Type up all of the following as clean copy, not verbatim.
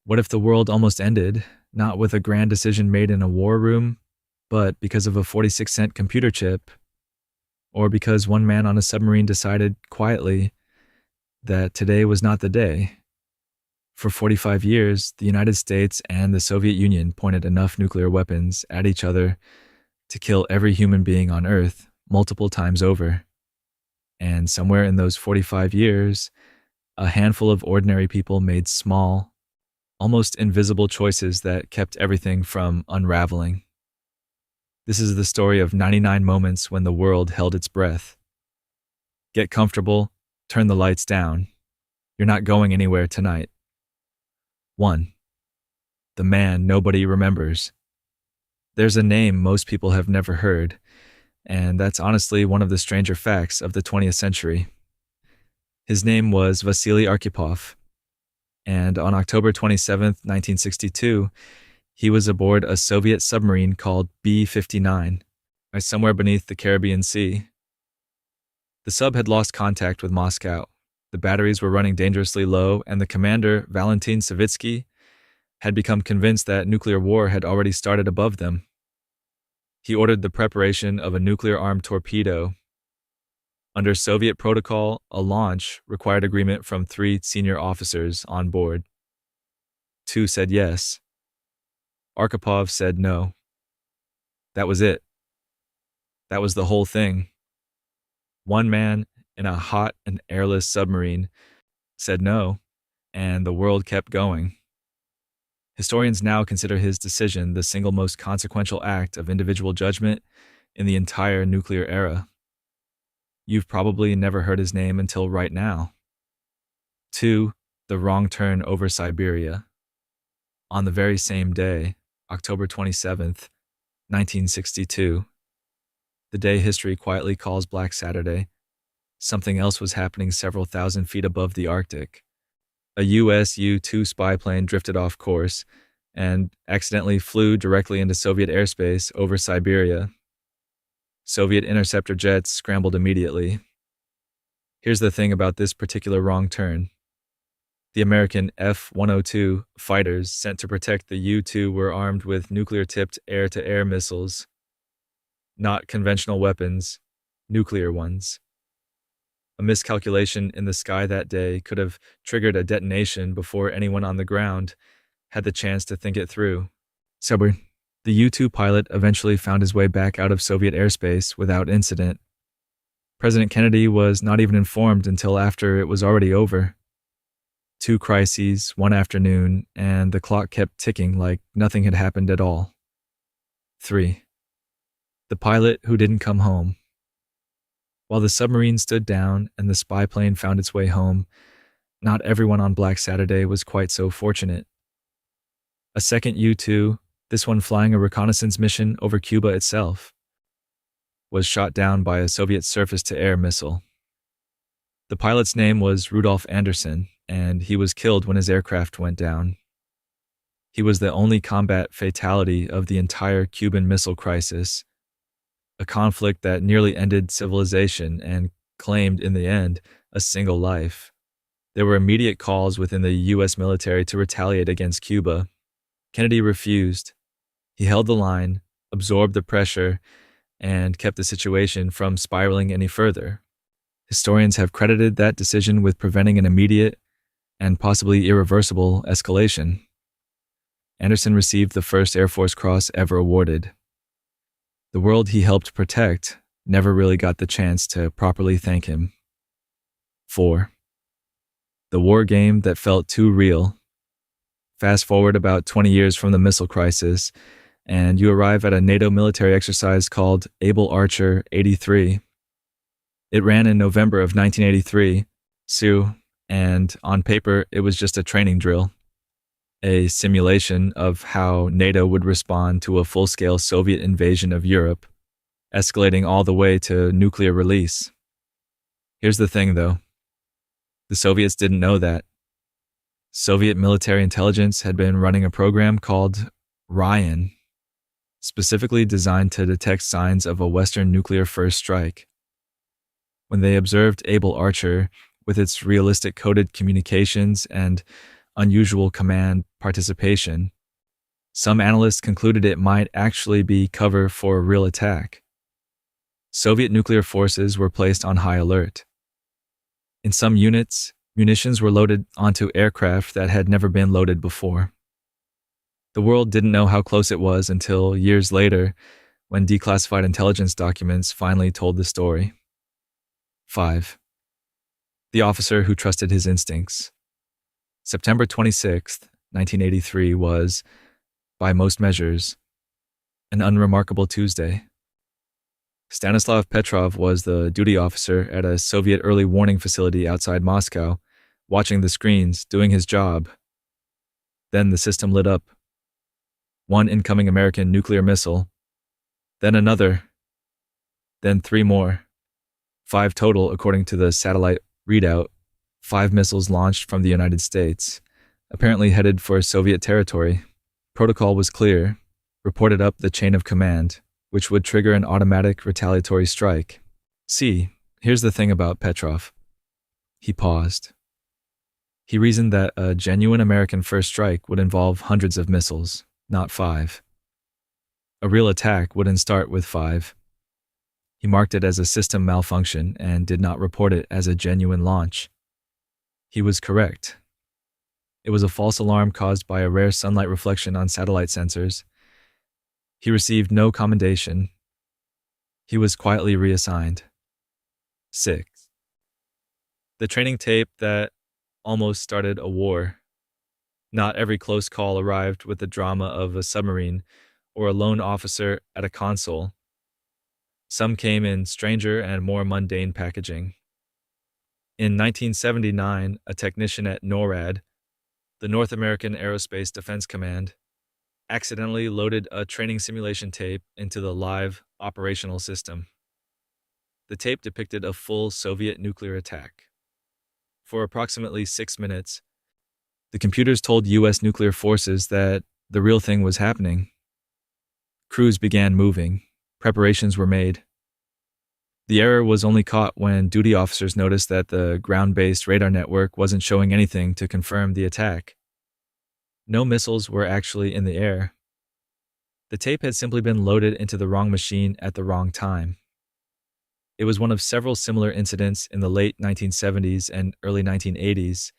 What if the world almost ended, not with a grand decision made in a war room, but because of a 46-cent computer chip, or because one man on a submarine decided quietly that today was not the day? For 45 years, the United States and the Soviet Union pointed enough nuclear weapons at each other to kill every human being on Earth multiple times over. And somewhere in those 45 years, a handful of ordinary people made small, almost invisible choices that kept everything from unraveling. This is the story of 99 moments when the world held its breath. Get comfortable, turn the lights down. You're not going anywhere tonight. 1. The man nobody remembers. There's a name most people have never heard, and that's honestly one of the stranger facts of the 20th century. His name was Vasili Arkhipov, and on October 27, 1962, he was aboard a Soviet submarine called B-59, somewhere beneath the Caribbean Sea. The sub had lost contact with Moscow. The batteries were running dangerously low, and the commander, Valentin Savitsky, had become convinced that nuclear war had already started above them. He ordered the preparation of a nuclear-armed torpedo. Under Soviet protocol, a launch required agreement from 3 senior officers on board. 2 said yes. Arkhipov said no. That was it. That was the whole thing. One man in a hot and airless submarine said no, and the world kept going. Historians now consider his decision the single most consequential act of individual judgment in the entire nuclear era. You've probably never heard his name until right now. 2. The wrong turn over Siberia. On the very same day, October 27th, 1962, the day history quietly calls Black Saturday, something else was happening several thousand feet above the Arctic. A US U-2 spy plane drifted off course and accidentally flew directly into Soviet airspace over Siberia. Soviet interceptor jets scrambled immediately. Here's the thing about this particular wrong turn. The American F-102 fighters sent to protect the U-2 were armed with nuclear-tipped air-to-air missiles. Not conventional weapons, nuclear ones. A miscalculation in the sky that day could have triggered a detonation before anyone on the ground had the chance to think it through. So, the U-2 pilot eventually found his way back out of Soviet airspace without incident. President Kennedy was not even informed until after it was already over. 2 crises, one afternoon, and the clock kept ticking like nothing had happened at all. 3. The pilot who didn't come home. While the submarine stood down and the spy plane found its way home, not everyone on Black Saturday was quite so fortunate. A second U-2, this one flying a reconnaissance mission over Cuba itself, was shot down by a Soviet surface-to-air missile. The pilot's name was Rudolf Anderson, and he was killed when his aircraft went down. He was the only combat fatality of the entire Cuban Missile Crisis, a conflict that nearly ended civilization and claimed, in the end, a single life. There were immediate calls within the U.S. military to retaliate against Cuba. Kennedy refused. He held the line, absorbed the pressure, and kept the situation from spiraling any further. Historians have credited that decision with preventing an immediate and possibly irreversible escalation. Anderson received the first Air Force Cross ever awarded. The world he helped protect never really got the chance to properly thank him. 4. The war game that felt too real. Fast forward about 20 years from the missile crisis, and you arrive at a NATO military exercise called Able Archer 83. It ran in November of 1983, and on paper it was just a training drill, a simulation of how NATO would respond to a full-scale Soviet invasion of Europe, escalating all the way to nuclear release. Here's the thing, though. The Soviets didn't know that. Soviet military intelligence had been running a program called Ryan, specifically designed to detect signs of a Western nuclear first strike. When they observed Able Archer, with its realistic coded communications and unusual command participation, some analysts concluded it might actually be cover for a real attack. Soviet nuclear forces were placed on high alert. In some units, munitions were loaded onto aircraft that had never been loaded before. The world didn't know how close it was until years later, when declassified intelligence documents finally told the story. 5. The officer who trusted his instincts. September 26, 1983 was, by most measures, an unremarkable Tuesday. Stanislav Petrov was the duty officer at a Soviet early warning facility outside Moscow, watching the screens, doing his job. Then the system lit up. One incoming American nuclear missile, then another, then 3 more. 5 total, according to the satellite readout. 5 missiles launched from the United States, apparently headed for Soviet territory. Protocol was clear, reported up the chain of command, which would trigger an automatic retaliatory strike. See, here's the thing about Petrov. He paused. He reasoned that a genuine American first strike would involve hundreds of missiles, not 5. A real attack wouldn't start with 5. He marked it as a system malfunction and did not report it as a genuine launch. He was correct. It was a false alarm caused by a rare sunlight reflection on satellite sensors. He received no commendation. He was quietly reassigned. 6. The training tape that almost started a war. Not every close call arrived with the drama of a submarine or a lone officer at a console. Some came in stranger and more mundane packaging. In 1979, a technician at NORAD, the North American Aerospace Defense Command, accidentally loaded a training simulation tape into the live operational system. The tape depicted a full Soviet nuclear attack. For approximately 6 minutes, the computers told U.S. nuclear forces that the real thing was happening. Crews began moving. Preparations were made. The error was only caught when duty officers noticed that the ground-based radar network wasn't showing anything to confirm the attack. No missiles were actually in the air. The tape had simply been loaded into the wrong machine at the wrong time. It was one of several similar incidents in the late 1970s and early 1980s,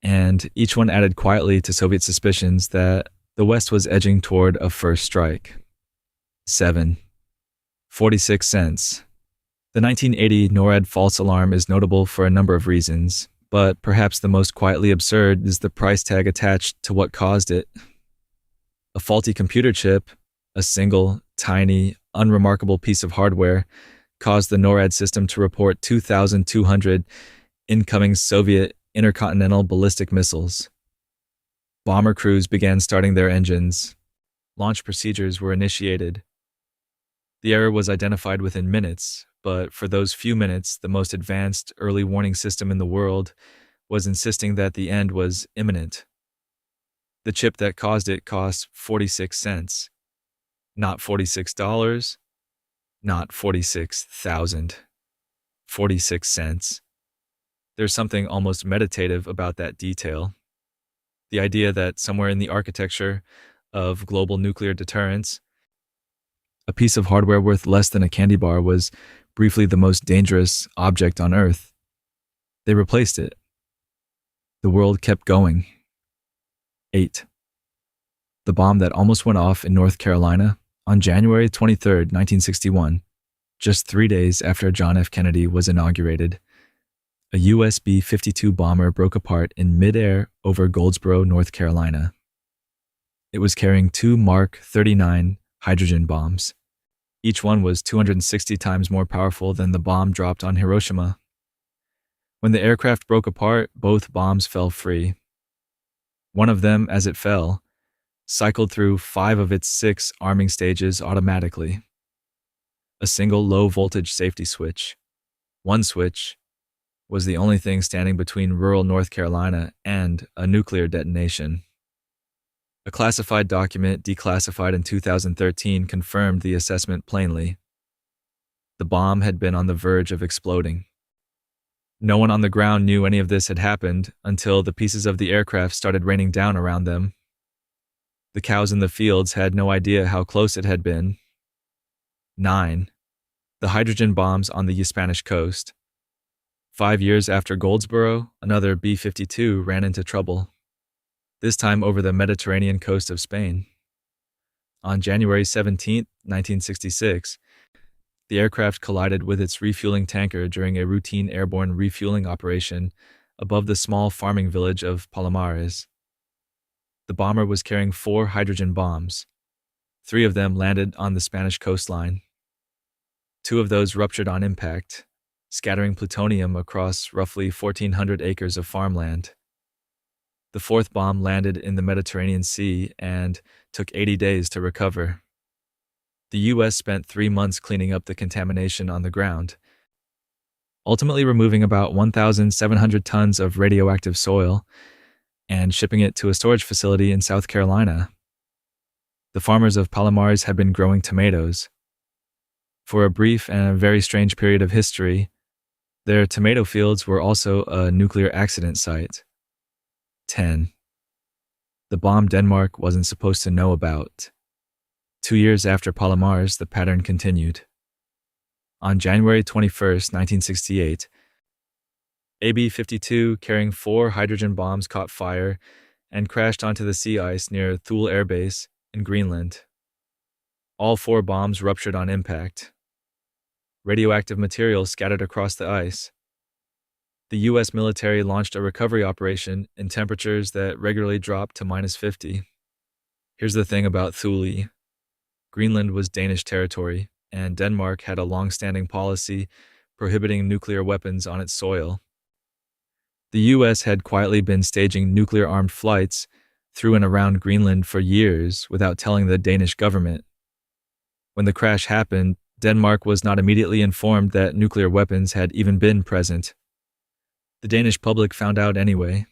and each one added quietly to Soviet suspicions that the West was edging toward a first strike. 7. 46 cents. The 1980 NORAD false alarm is notable for a number of reasons, but perhaps the most quietly absurd is the price tag attached to what caused it. A faulty computer chip, a single, tiny, unremarkable piece of hardware, caused the NORAD system to report 2,200 incoming Soviet intercontinental ballistic missiles. Bomber crews began starting their engines. Launch procedures were initiated. The error was identified within minutes, but for those few minutes, the most advanced early warning system in the world was insisting that the end was imminent. The chip that caused it cost 46 cents. Not $46, not 46,000. 46 cents. There's something almost meditative about that detail. The idea that somewhere in the architecture of global nuclear deterrence, a piece of hardware worth less than a candy bar was briefly the most dangerous object on Earth. They replaced it. The world kept going. 8. The bomb that almost went off in North Carolina on January 23, 1961, just 3 days after John F. Kennedy was inaugurated. A US B-52 bomber broke apart in midair over Goldsboro, North Carolina. It was carrying 2 Mark 39 hydrogen bombs. Each one was 260 times more powerful than the bomb dropped on Hiroshima. When the aircraft broke apart, both bombs fell free. One of them, as it fell, cycled through 5 of its 6 arming stages automatically. A single low-voltage safety switch. One switch was the only thing standing between rural North Carolina and a nuclear detonation. A classified document declassified in 2013 confirmed the assessment plainly. The bomb had been on the verge of exploding. No one on the ground knew any of this had happened until the pieces of the aircraft started raining down around them. The cows in the fields had no idea how close it had been. 9. The hydrogen bombs on the Spanish coast. 5 years after Goldsboro, another B-52 ran into trouble, this time over the Mediterranean coast of Spain. On January 17, 1966, the aircraft collided with its refueling tanker during a routine airborne refueling operation above the small farming village of Palomares. The bomber was carrying 4 hydrogen bombs. 3 of them landed on the Spanish coastline. 2 of those ruptured on impact, scattering plutonium across roughly 1,400 acres of farmland. The 4th bomb landed in the Mediterranean Sea and took 80 days to recover. The U.S. spent 3 months cleaning up the contamination on the ground, ultimately removing about 1,700 tons of radioactive soil and shipping it to a storage facility in South Carolina. The farmers of Palomares had been growing tomatoes. For a brief and a very strange period of history, their tomato fields were also a nuclear accident site. 10. The bomb Denmark wasn't supposed to know about. 2 years after Palomares, the pattern continued. On January 21, 1968, AB-52 carrying 4 hydrogen bombs caught fire and crashed onto the sea ice near Thule Air Base in Greenland. All 4 bombs ruptured on impact. Radioactive material scattered across the ice. The U.S. military launched a recovery operation in temperatures that regularly dropped to -50. Here's the thing about Thule. Greenland was Danish territory, and Denmark had a long-standing policy prohibiting nuclear weapons on its soil. The U.S. had quietly been staging nuclear-armed flights through and around Greenland for years without telling the Danish government. When the crash happened, Denmark was not immediately informed that nuclear weapons had even been present. The Danish public found out anyway.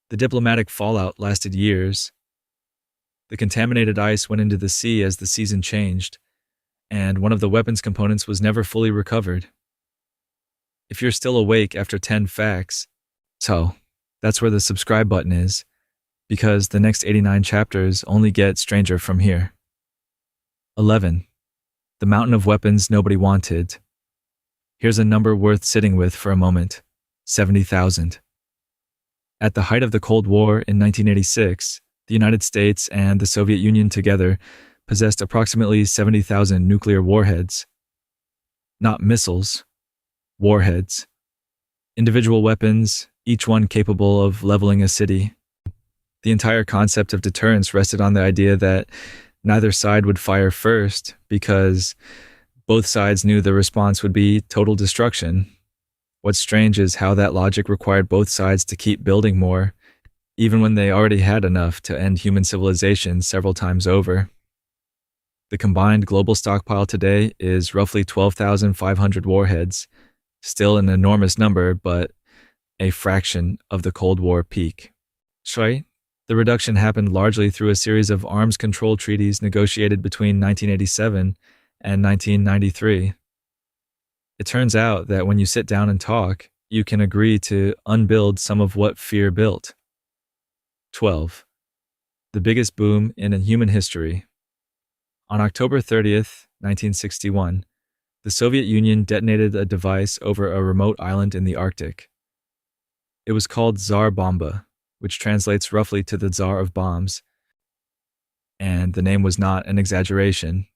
The diplomatic fallout lasted years. The contaminated ice went into the sea as the season changed, and one of the weapons components was never fully recovered. If you're still awake after 10 facts, so that's where the subscribe button is, because the next 89 chapters only get stranger from here. 11. The mountain of weapons nobody wanted. Here's a number worth sitting with for a moment: 70,000. At the height of the Cold War in 1986, the United States and the Soviet Union together possessed approximately 70,000 nuclear warheads. Not missiles, warheads. Individual weapons, each one capable of leveling a city. The entire concept of deterrence rested on the idea that neither side would fire first because both sides knew the response would be total destruction. What's strange is how that logic required both sides to keep building more, even when they already had enough to end human civilization several times over. The combined global stockpile today is roughly 12,500 warheads, still an enormous number, but a fraction of the Cold War peak. Right? The reduction happened largely through a series of arms control treaties negotiated between 1987 and 1993. It turns out that when you sit down and talk, you can agree to unbuild some of what fear built. 12. The biggest boom in human history. On October 30th, 1961, the Soviet Union detonated a device over a remote island in the Arctic. It was called Tsar Bomba, which translates roughly to the Tsar of Bombs, and the name was not an exaggeration.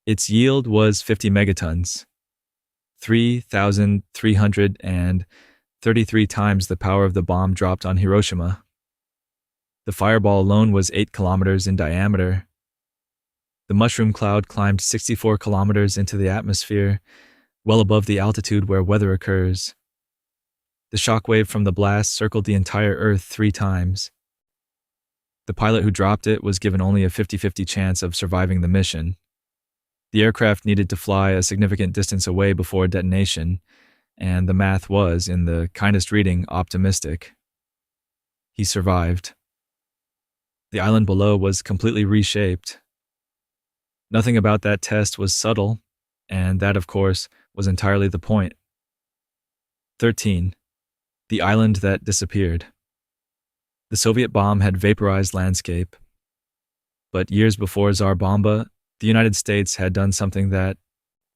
Its yield was 50 megatons, 3,333 times the power of the bomb dropped on Hiroshima. The fireball alone was 8 kilometers in diameter. The mushroom cloud climbed 64 kilometers into the atmosphere, well above the altitude where weather occurs. The shockwave from the blast circled the entire Earth 3 times. The pilot who dropped it was given only a 50-50 chance of surviving the mission. The aircraft needed to fly a significant distance away before detonation, and the math was, in the kindest reading, optimistic. He survived. The island below was completely reshaped. Nothing about that test was subtle, and that, of course, was entirely the point. 13. The island that disappeared. The Soviet bomb had vaporized landscape. But years before Tsar Bomba, the United States had done something that,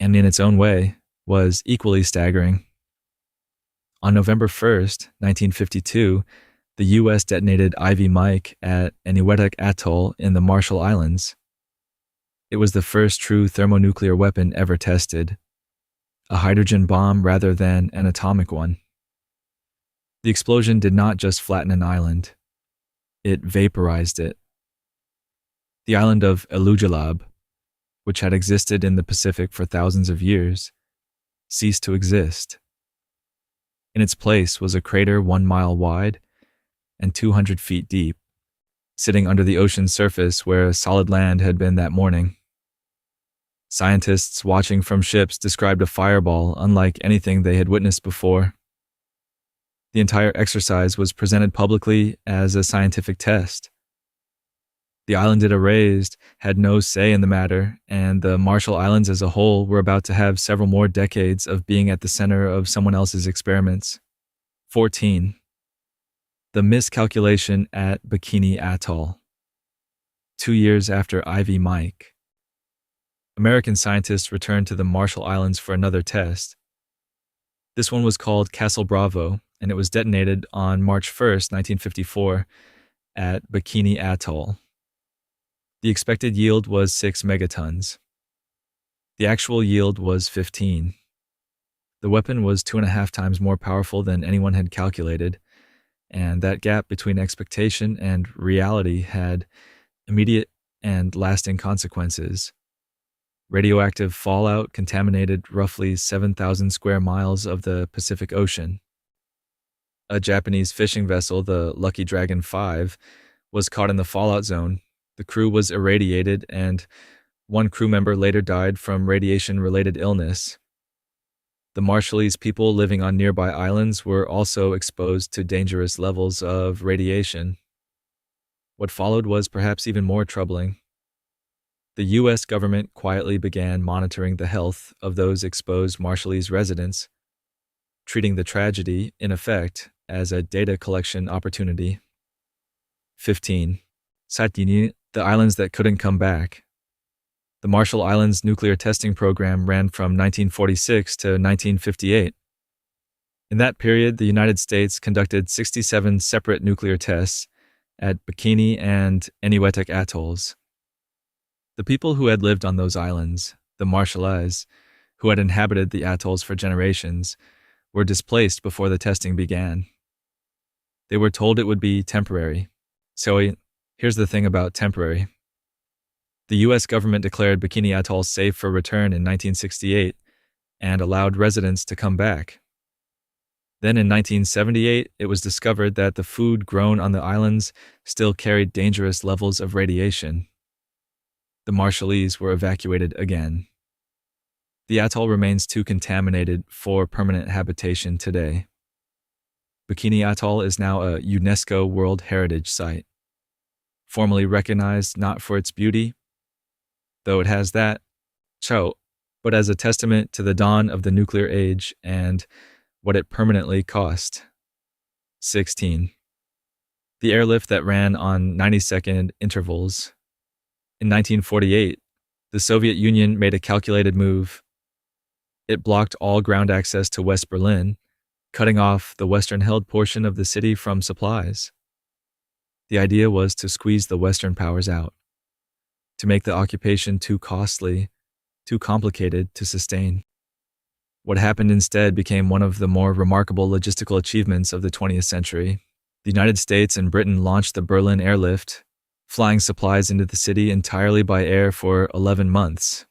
and in its own way, was equally staggering. On November 1st, 1952, the U.S. detonated Ivy Mike at Eniwetok Atoll in the Marshall Islands. It was the first true thermonuclear weapon ever tested, a hydrogen bomb rather than an atomic one. The explosion did not just flatten an island, it vaporized it. The island of Elujalab, which had existed in the Pacific for thousands of years, ceased to exist. In its place was a crater 1 mile wide and 200 feet deep, sitting under the ocean's surface where solid land had been that morning. Scientists watching from ships described a fireball unlike anything they had witnessed before. The entire exercise was presented publicly as a scientific test. The island it erased had no say in the matter, and the Marshall Islands as a whole were about to have several more decades of being at the center of someone else's experiments. 14. The miscalculation at Bikini Atoll. 2 years after Ivy Mike, American scientists returned to the Marshall Islands for another test. This one was called Castle Bravo, and it was detonated on March 1st, 1954, at Bikini Atoll. The expected yield was 6 megatons. The actual yield was 15. The weapon was 2.5 times more powerful than anyone had calculated, and that gap between expectation and reality had immediate and lasting consequences. Radioactive fallout contaminated roughly 7,000 square miles of the Pacific Ocean. A Japanese fishing vessel, the Lucky Dragon 5, was caught in the fallout zone. The crew was irradiated, and one crew member later died from radiation-related illness. The Marshallese people living on nearby islands were also exposed to dangerous levels of radiation. What followed was perhaps even more troubling. The U.S. government quietly began monitoring the health of those exposed Marshallese residents, treating the tragedy, in effect, as a data collection opportunity. 15. Satyini, the islands that couldn't come back. The Marshall Islands nuclear testing program ran from 1946 to 1958. In that period, the United States conducted 67 separate nuclear tests at Bikini and Eniwetok atolls. The people who had lived on those islands, the Marshallese, who had inhabited the atolls for generations, were displaced before the testing began. They were told it would be temporary. So here's the thing about temporary. The U.S. government declared Bikini Atoll safe for return in 1968 and allowed residents to come back. Then in 1978, it was discovered that the food grown on the islands still carried dangerous levels of radiation. The Marshallese were evacuated again. The atoll remains too contaminated for permanent habitation today. Bikini Atoll is now a UNESCO World Heritage Site, formally recognized not for its beauty, though it has that, but as a testament to the dawn of the nuclear age and what it permanently cost. 16. The airlift that ran on 90-second intervals. In 1948, the Soviet Union made a calculated move. It blocked all ground access to West Berlin, cutting off the western-held portion of the city from supplies. The idea was to squeeze the Western powers out, to make the occupation too costly, too complicated to sustain. What happened instead became one of the more remarkable logistical achievements of the 20th century. The United States and Britain launched the Berlin airlift, flying supplies into the city entirely by air for 11 months.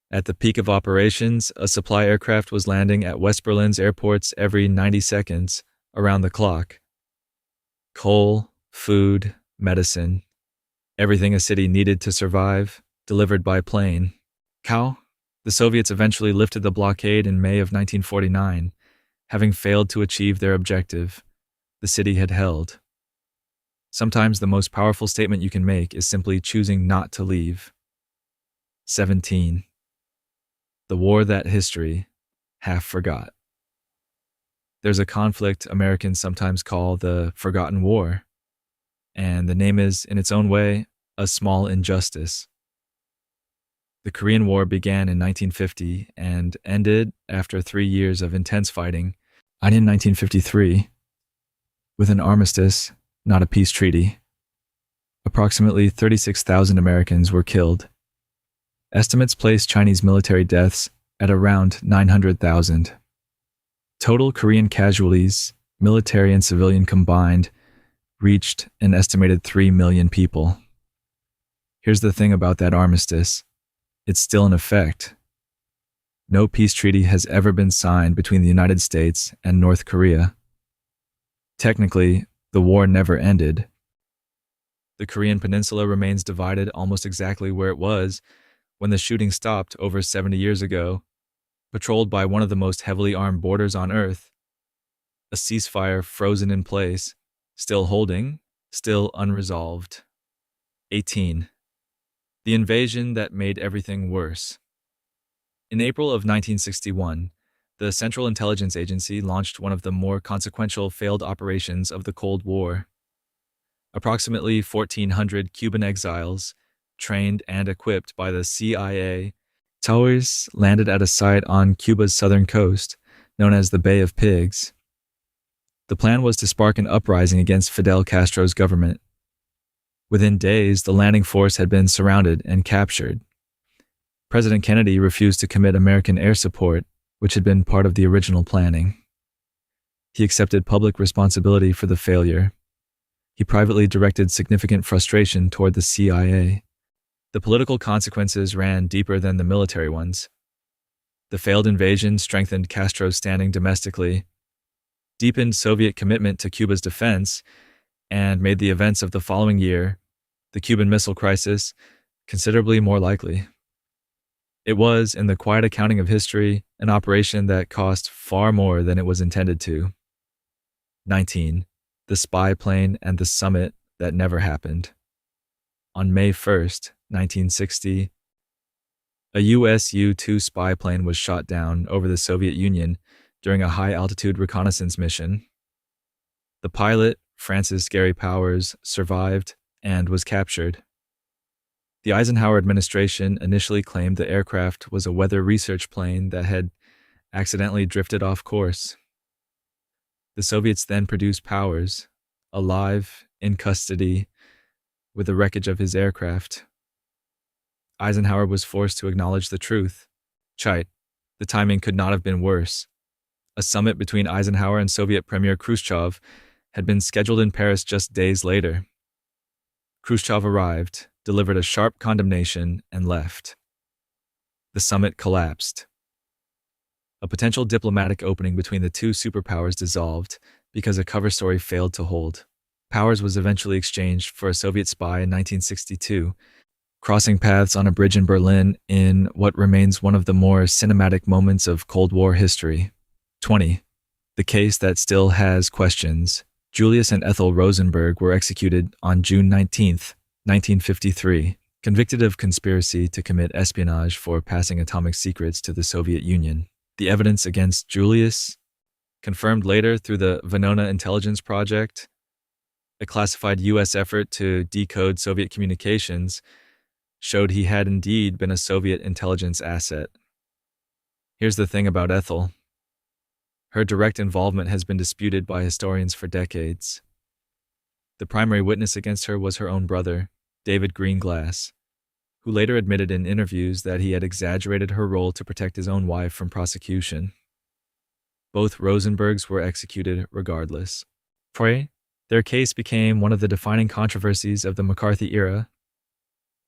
At the peak of operations, a supply aircraft was landing at West Berlin's airports every 90 seconds, around the clock. Coal, food, medicine, everything a city needed to survive, delivered by plane. The Soviets eventually lifted the blockade in May of 1949, having failed to achieve their objective. The city had held. Sometimes the most powerful statement you can make is simply choosing not to leave. 17. The war that history half forgot. There's a conflict Americans sometimes call the Forgotten War, and the name is, in its own way, a small injustice. The Korean War began in 1950 and ended after 3 years of intense fighting in 1953 with an armistice, not a peace treaty. Approximately 36,000 Americans were killed. Estimates place Chinese military deaths at around 900,000. Total Korean casualties, military and civilian combined, reached an estimated 3 million people. Here's the thing about that armistice. It's still in effect. No peace treaty has ever been signed between the United States and North Korea. Technically, the war never ended. The Korean peninsula remains divided almost exactly where it was when the shooting stopped over 70 years ago, patrolled by one of the most heavily armed borders on Earth. A ceasefire frozen in place, still holding, still unresolved. 18. The invasion that made everything worse. In April of 1961, the Central Intelligence Agency launched one of the more consequential failed operations of the Cold War. Approximately 1,400 Cuban exiles, trained and equipped by the CIA, towers landed at a site on Cuba's southern coast, known as the Bay of Pigs. The plan was to spark an uprising against Fidel Castro's government. Within days, the landing force had been surrounded and captured. President Kennedy refused to commit American air support, which had been part of the original planning. He accepted public responsibility for the failure. He privately directed significant frustration toward the CIA. The political consequences ran deeper than the military ones. The failed invasion strengthened Castro's standing domestically, deepened Soviet commitment to Cuba's defense, and made the events of the following year, the Cuban Missile Crisis, considerably more likely. It was, in the quiet accounting of history, an operation that cost far more than it was intended to. 19. The spy plane and the summit that never happened. On May 1st, 1960, a US U-2 spy plane was shot down over the Soviet Union during a high-altitude reconnaissance mission. The pilot, Francis Gary Powers, survived and was captured. The Eisenhower administration initially claimed the aircraft was a weather research plane that had accidentally drifted off course. The Soviets then produced Powers, alive, in custody, with the wreckage of his aircraft. Eisenhower was forced to acknowledge the truth. Chite, the timing could not have been worse. A summit between Eisenhower and Soviet Premier Khrushchev had been scheduled in Paris just days later. Khrushchev arrived, delivered a sharp condemnation, and left. The summit collapsed. A potential diplomatic opening between the two superpowers dissolved because a cover story failed to hold. Powers was eventually exchanged for a Soviet spy in 1962, crossing paths on a bridge in Berlin in what remains one of the more cinematic moments of Cold War history. 20. The case that still has questions. Julius and Ethel Rosenberg were executed on June 19, 1953, convicted of conspiracy to commit espionage for passing atomic secrets to the Soviet Union. The evidence against Julius, confirmed later through the Venona Intelligence Project, a classified U.S. effort to decode Soviet communications, showed he had indeed been a Soviet intelligence asset. Here's the thing about Ethel. Her direct involvement has been disputed by historians for decades. The primary witness against her was her own brother, David Greenglass, who later admitted in interviews that he had exaggerated her role to protect his own wife from prosecution. Both Rosenbergs were executed regardless. Their case became one of the defining controversies of the McCarthy era,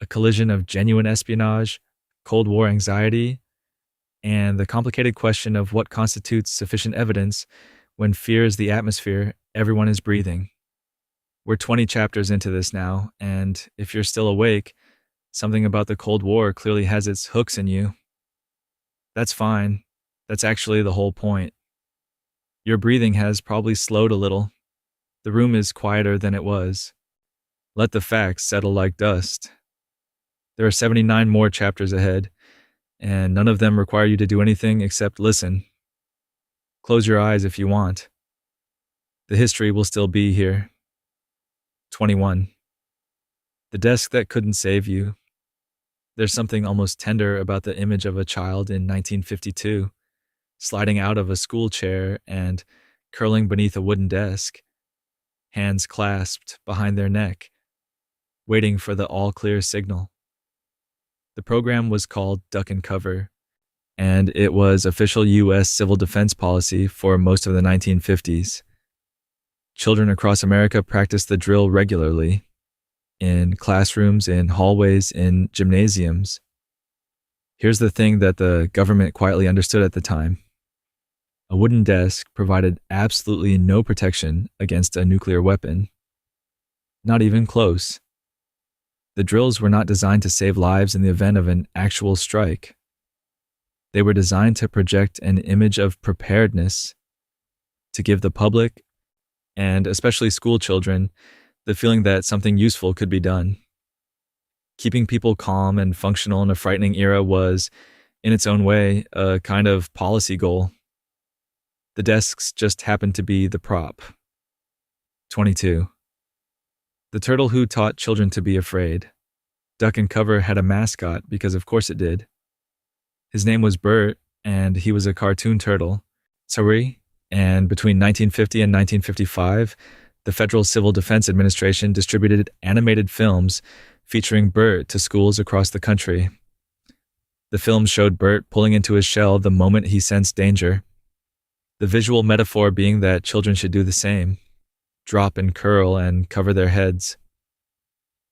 a collision of genuine espionage, Cold War anxiety, and the complicated question of what constitutes sufficient evidence when fear is the atmosphere everyone is breathing. We're 20 chapters into this now, and if you're still awake, something about the Cold War clearly has its hooks in you. That's fine. That's actually the whole point. Your breathing has probably slowed a little. The room is quieter than it was. Let the facts settle like dust. There are 79 more chapters ahead, and none of them require you to do anything except listen. Close your eyes if you want. The history will still be here. 21. The desk that couldn't save you. There's something almost tender about the image of a child in 1952, sliding out of a school chair and curling beneath a wooden desk, hands clasped behind their neck, waiting for the all-clear signal. The program was called Duck and Cover, and it was official U.S. civil defense policy for most of the 1950s. Children across America practiced the drill regularly, in classrooms, in hallways, in gymnasiums. Here's the thing that the government quietly understood at the time. A wooden desk provided absolutely no protection against a nuclear weapon. Not even close. The drills were not designed to save lives in the event of an actual strike. They were designed to project an image of preparedness, to give the public, and especially school children, the feeling that something useful could be done. Keeping people calm and functional in a frightening era was, in its own way, a kind of policy goal. The desks just happened to be the prop. 22. The turtle who taught children to be afraid. Duck and Cover had a mascot because of course it did. His name was Bert, and he was a cartoon turtle. Sorry. And between 1950 and 1955, the Federal Civil Defense Administration distributed animated films featuring Bert to schools across the country. The films showed Bert pulling into his shell the moment he sensed danger. The visual metaphor being that children should do the same, drop and curl and cover their heads.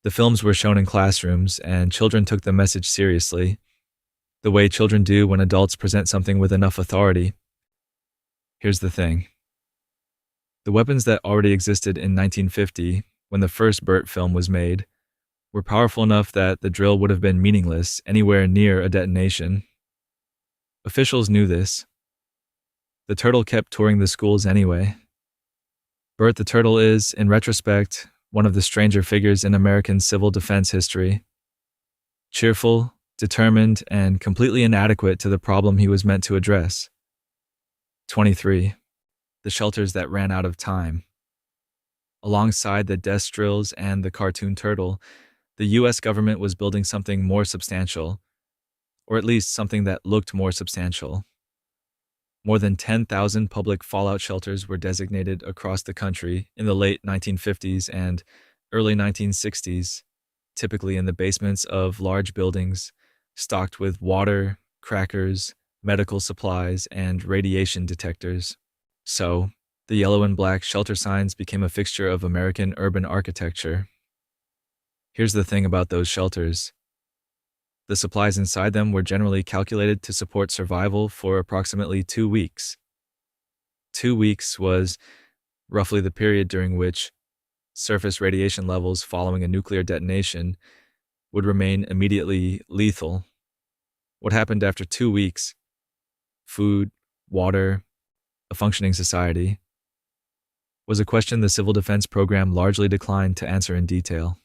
The films were shown in classrooms, and children took the message seriously, the way children do when adults present something with enough authority. Here's the thing. The weapons that already existed in 1950, when the first Bert film was made, were powerful enough that the drill would have been meaningless anywhere near a detonation. Officials knew this. The turtle kept touring the schools anyway. Bert the Turtle is, in retrospect, one of the stranger figures in American civil defense history. Cheerful, determined, and completely inadequate to the problem he was meant to address. 23. The shelters that ran out of time. Alongside the desk drills and the cartoon turtle, the U.S. government was building something more substantial, or at least something that looked more substantial. More than 10,000 public fallout shelters were designated across the country in the late 1950s and early 1960s, typically in the basements of large buildings, stocked with water, crackers, medical supplies, and radiation detectors. So, the yellow and black shelter signs became a fixture of American urban architecture. Here's the thing about those shelters. The supplies inside them were generally calculated to support survival for approximately 2 weeks. 2 weeks was roughly the period during which surface radiation levels following a nuclear detonation would remain immediately lethal. What happened after 2 weeks? Food, water, a functioning society, was a question the civil defense program largely declined to answer in detail.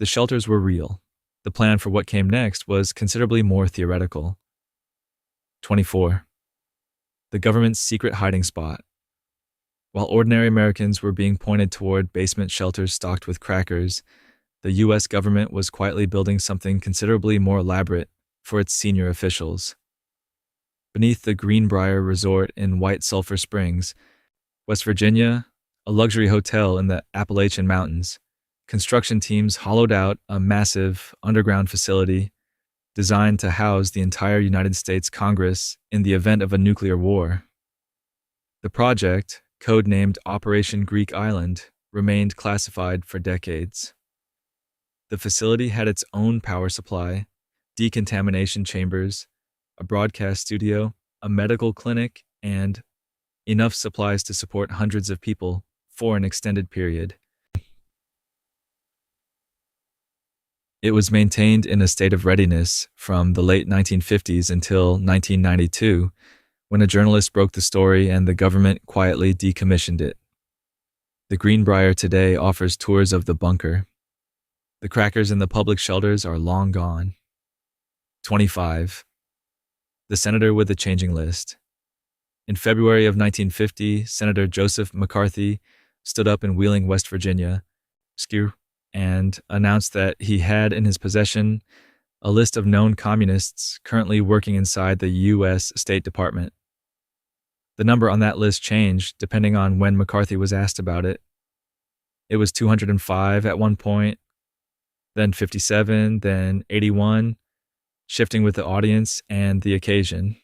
The shelters were real. The plan for what came next was considerably more theoretical. 24. The government's secret hiding spot. While ordinary Americans were being pointed toward basement shelters stocked with crackers, the U.S. government was quietly building something considerably more elaborate for its senior officials. Beneath the Greenbrier Resort in White Sulphur Springs, West Virginia, a luxury hotel in the Appalachian Mountains, construction teams hollowed out a massive underground facility designed to house the entire United States Congress in the event of a nuclear war. The project, codenamed Operation Greek Island, remained classified for decades. The facility had its own power supply, decontamination chambers, a broadcast studio, a medical clinic, and enough supplies to support hundreds of people for an extended period. It was maintained in a state of readiness from the late 1950s until 1992, when a journalist broke the story and the government quietly decommissioned it. The Greenbrier today offers tours of the bunker. The crackers in the public shelters are long gone. 25. The senator with the changing list. In February of 1950, Senator Joseph McCarthy stood up in Wheeling, West Virginia, and announced that he had in his possession a list of known communists currently working inside the U.S. State Department. The number on that list changed depending on when McCarthy was asked about it. It was 205 at one point, then 57, then 81, shifting with the audience and the occasion.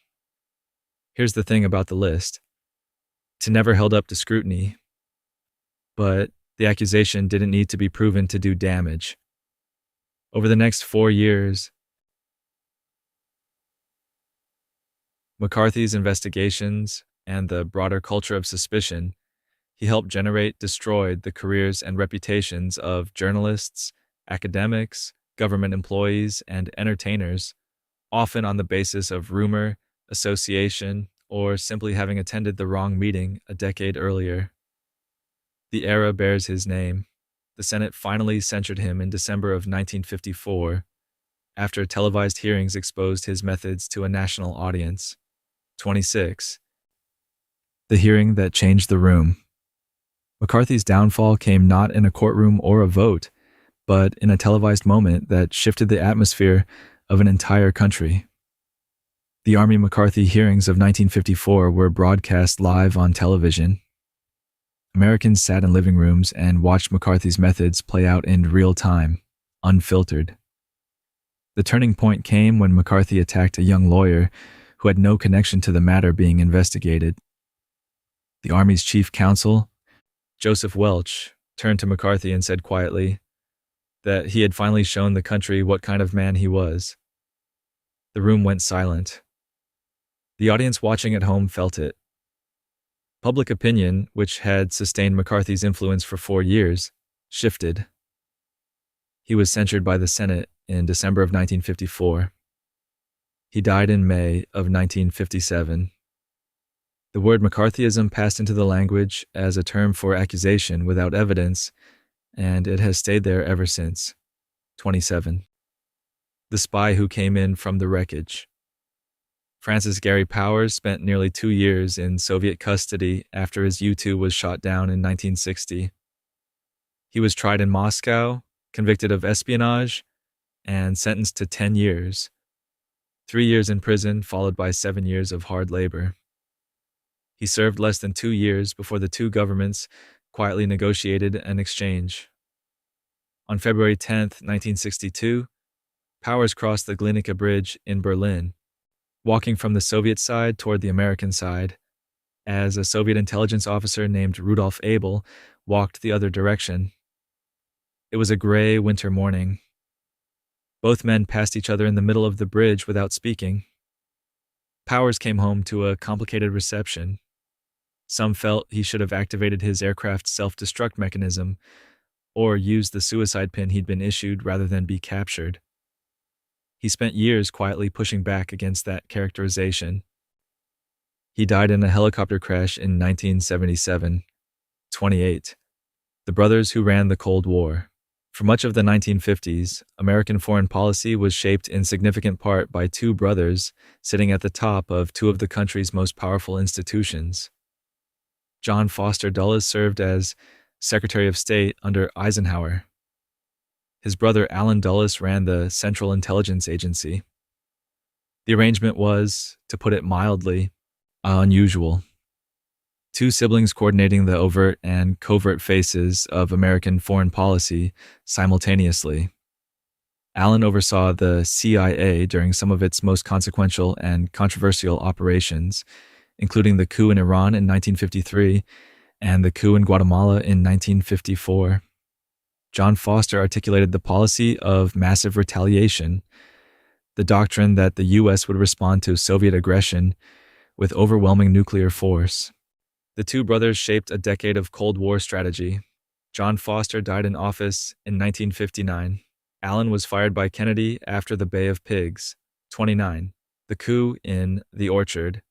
Here's the thing about the list. It never held up to scrutiny, but the accusation didn't need to be proven to do damage. Over the next 4 years, McCarthy's investigations and the broader culture of suspicion he helped destroyed the careers and reputations of journalists, academics, government employees, and entertainers, often on the basis of rumor, association, or simply having attended the wrong meeting a decade earlier. The era bears his name. The Senate finally censured him in December of 1954, after televised hearings exposed his methods to a national audience. 26. The hearing that changed the room. McCarthy's downfall came not in a courtroom or a vote, but in a televised moment that shifted the atmosphere of an entire country. The Army McCarthy hearings of 1954 were broadcast live on television. Americans sat in living rooms and watched McCarthy's methods play out in real time, unfiltered. The turning point came when McCarthy attacked a young lawyer who had no connection to the matter being investigated. The Army's chief counsel, Joseph Welch, turned to McCarthy and said quietly that he had finally shown the country what kind of man he was. The room went silent. The audience watching at home felt it. Public opinion, which had sustained McCarthy's influence for 4 years, shifted. He was censured by the Senate in December of 1954. He died in May of 1957. The word McCarthyism passed into the language as a term for accusation without evidence, and it has stayed there ever since. 27. The spy who came in from the wreckage. Francis Gary Powers spent nearly 2 years in Soviet custody after his U-2 was shot down in 1960. He was tried in Moscow, convicted of espionage, and sentenced to 10 years. 3 years in prison, followed by 7 years of hard labor. He served less than 2 years before the two governments quietly negotiated an exchange. On February 10, 1962, Powers crossed the Glienicke Bridge in Berlin, walking from the Soviet side toward the American side, as a Soviet intelligence officer named Rudolf Abel walked the other direction. It was a gray winter morning. Both men passed each other in the middle of the bridge without speaking. Powers came home to a complicated reception. Some felt he should have activated his aircraft's self-destruct mechanism or used the suicide pin he'd been issued rather than be captured. He spent years quietly pushing back against that characterization. He died in a helicopter crash in 1977. 28. The brothers who ran the Cold War. For much of the 1950s, American foreign policy was shaped in significant part by two brothers sitting at the top of two of the country's most powerful institutions. John Foster Dulles served as Secretary of State under Eisenhower. His brother Allen Dulles ran the Central Intelligence Agency. The arrangement was, to put it mildly, unusual. Two siblings coordinating the overt and covert faces of American foreign policy simultaneously. Allen oversaw the CIA during some of its most consequential and controversial operations, including the coup in Iran in 1953 and the coup in Guatemala in 1954. John Foster articulated the policy of massive retaliation, the doctrine that the U.S. would respond to Soviet aggression with overwhelming nuclear force. The two brothers shaped a decade of Cold War strategy. John Foster died in office in 1959. Allen was fired by Kennedy after the Bay of Pigs. 29. The coup in the Orchard.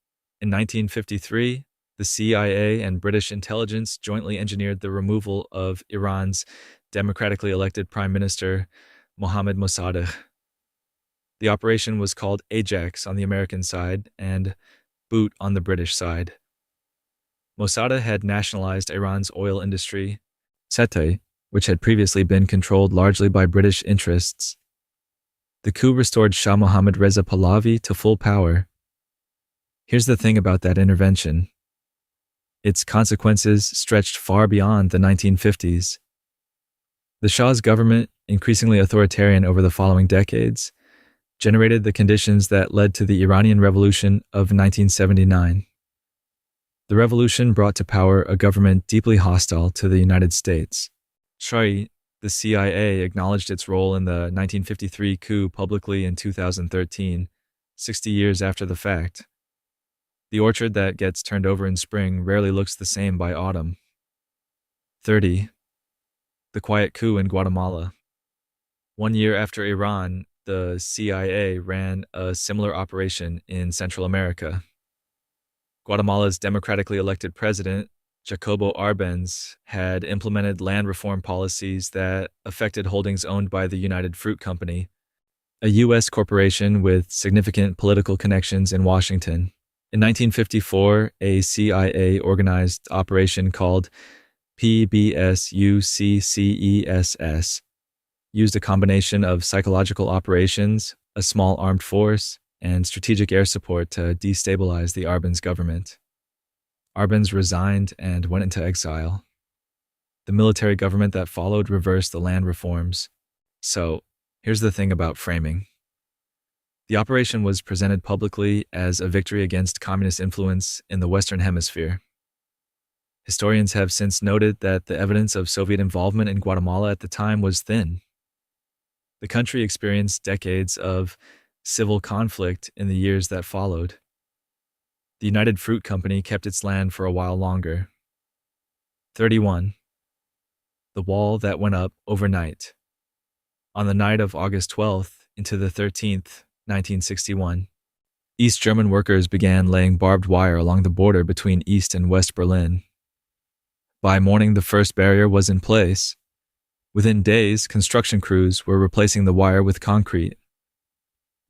In 1953, the CIA and British intelligence jointly engineered the removal of Iran's democratically elected Prime Minister, Mohammad Mossadegh. The operation was called Ajax on the American side and Boot on the British side. Mossad had nationalized Iran's oil industry, SETE, which had previously been controlled largely by British interests. The coup restored Shah Mohammad Reza Pahlavi to full power. Here's the thing about that intervention. Its consequences stretched far beyond the 1950s. The Shah's government, increasingly authoritarian over the following decades, generated the conditions that led to the Iranian Revolution of 1979. The revolution brought to power a government deeply hostile to the United States. Shari, the CIA, acknowledged its role in the 1953 coup publicly in 2013, 60 years after the fact. The orchard that gets turned over in spring rarely looks the same by autumn. 30. The quiet coup in Guatemala. 1 year after Iran, the CIA ran a similar operation in Central America. Guatemala's democratically elected president, Jacobo Arbenz, had implemented land reform policies that affected holdings owned by the United Fruit Company, a U.S. corporation with significant political connections in Washington. In 1954, a CIA-organized operation called PBSUCCESS used a combination of psychological operations, a small armed force, and strategic air support to destabilize the Arbenz government. Arbenz resigned and went into exile. The military government that followed reversed the land reforms. So, here's the thing about framing. The operation was presented publicly as a victory against communist influence in the Western Hemisphere. Historians have since noted that the evidence of Soviet involvement in Guatemala at the time was thin. The country experienced decades of civil conflict in the years that followed. The United Fruit Company kept its land for a while longer. 31. The wall that went up overnight. On the night of August 12th into the 13th, 1961, East German workers began laying barbed wire along the border between East and West Berlin. By morning, the first barrier was in place. Within days, construction crews were replacing the wire with concrete.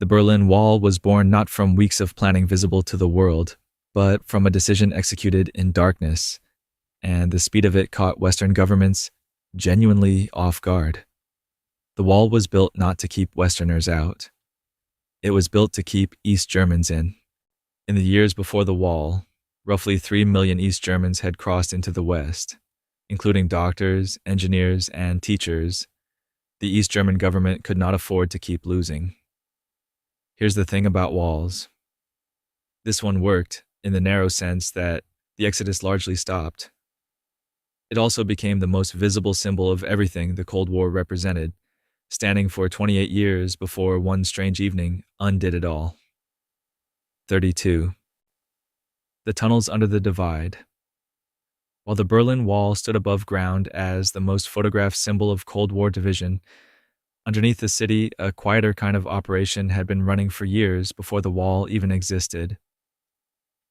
The Berlin Wall was born not from weeks of planning visible to the world, but from a decision executed in darkness, and the speed of it caught Western governments genuinely off guard. The wall was built not to keep Westerners out. It was built to keep East Germans in. In the years before the wall, roughly 3 million East Germans had crossed into the West, including doctors, engineers, and teachers. The East German government could not afford to keep losing. Here's the thing about walls. This one worked in the narrow sense that the exodus largely stopped. It also became the most visible symbol of everything the Cold War represented, standing for 28 years before one strange evening undid it all. 32. The tunnels under the divide. While the Berlin Wall stood above ground as the most photographed symbol of Cold War division, underneath the city, a quieter kind of operation had been running for years before the wall even existed.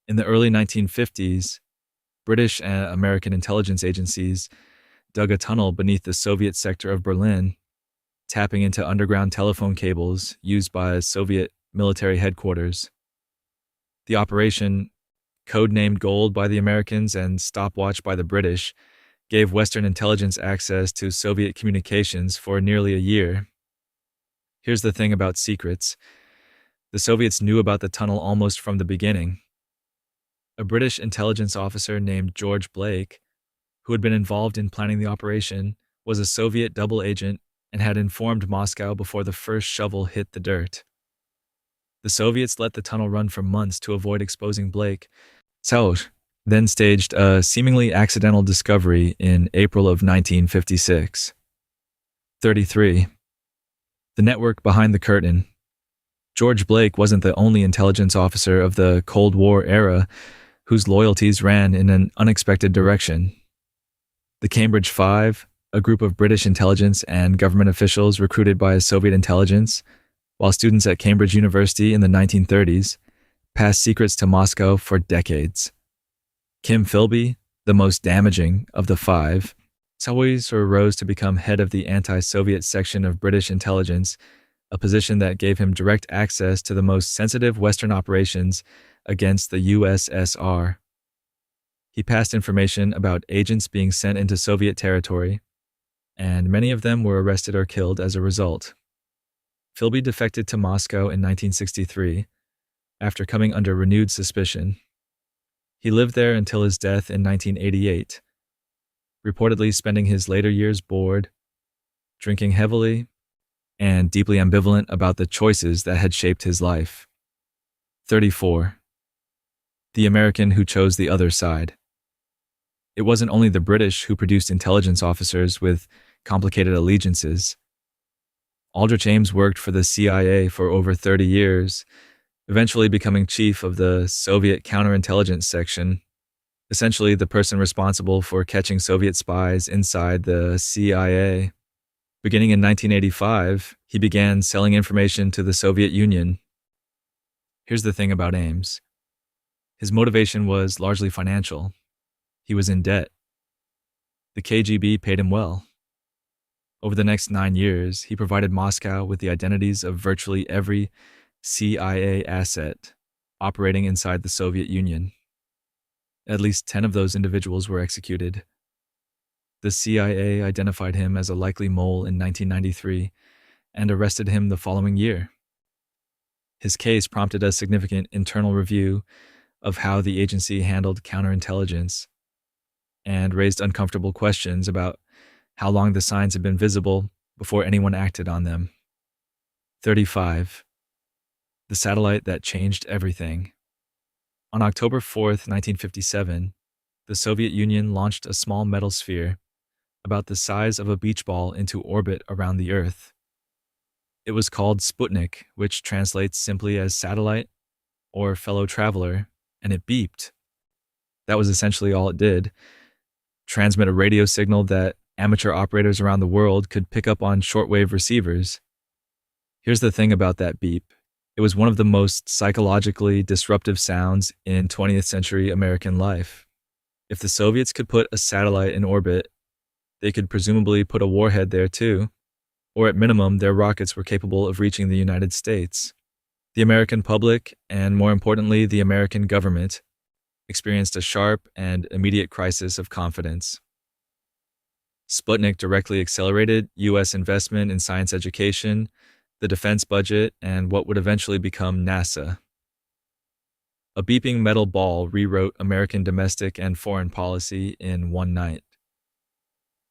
In the early 1950s, British and American intelligence agencies dug a tunnel beneath the Soviet sector of Berlin, tapping into underground telephone cables used by Soviet military headquarters. The operation, codenamed Gold by the Americans and Stopwatch by the British, gave Western intelligence access to Soviet communications for nearly a year. Here's the thing about secrets. The Soviets knew about the tunnel almost from the beginning. A British intelligence officer named George Blake, who had been involved in planning the operation, was a Soviet double agent and had informed Moscow before the first shovel hit the dirt. The Soviets let the tunnel run for months to avoid exposing Blake. Sausch then staged a seemingly accidental discovery in April of 1956. 33. The network behind the curtain. George Blake wasn't the only intelligence officer of the Cold War era whose loyalties ran in an unexpected direction. The Cambridge Five, a group of British intelligence and government officials recruited by Soviet intelligence, while students at Cambridge University in the 1930s, passed secrets to Moscow for decades. Kim Philby, the most damaging of the five, always rose to become head of the anti-Soviet section of British intelligence, a position that gave him direct access to the most sensitive Western operations against the USSR. He passed information about agents being sent into Soviet territory, and many of them were arrested or killed as a result. Philby defected to Moscow in 1963 after coming under renewed suspicion. He lived there until his death in 1988, reportedly spending his later years bored, drinking heavily, and deeply ambivalent about the choices that had shaped his life. 34. The American who chose the other side. It wasn't only the British who produced intelligence officers with complicated allegiances. Aldrich Ames worked for the CIA for over 30 years, eventually becoming chief of the Soviet counterintelligence section, essentially the person responsible for catching Soviet spies inside the CIA. Beginning in 1985, he began selling information to the Soviet Union. Here's the thing about Ames. His motivation was largely financial. He was in debt. The KGB paid him well. Over the next 9 years, he provided Moscow with the identities of virtually every CIA asset operating inside the Soviet Union. At least 10 of those individuals were executed. The CIA identified him as a likely mole in 1993 and arrested him the following year. His case prompted a significant internal review of how the agency handled counterintelligence and raised uncomfortable questions about how long the signs had been visible before anyone acted on them. 35. The satellite that changed everything. On October 4th, 1957, the Soviet Union launched a small metal sphere about the size of a beach ball into orbit around the Earth. It was called Sputnik, which translates simply as satellite or fellow traveler, and it beeped. That was essentially all it did. Transmit a radio signal that amateur operators around the world could pick up on shortwave receivers. Here's the thing about that beep. It was one of the most psychologically disruptive sounds in 20th century American life. If the Soviets could put a satellite in orbit, they could presumably put a warhead there too, or at minimum, their rockets were capable of reaching the United States. The American public, and more importantly, the American government, experienced a sharp and immediate crisis of confidence. Sputnik directly accelerated U.S. investment in science education, the defense budget, and what would eventually become NASA. A beeping metal ball rewrote American domestic and foreign policy in one night.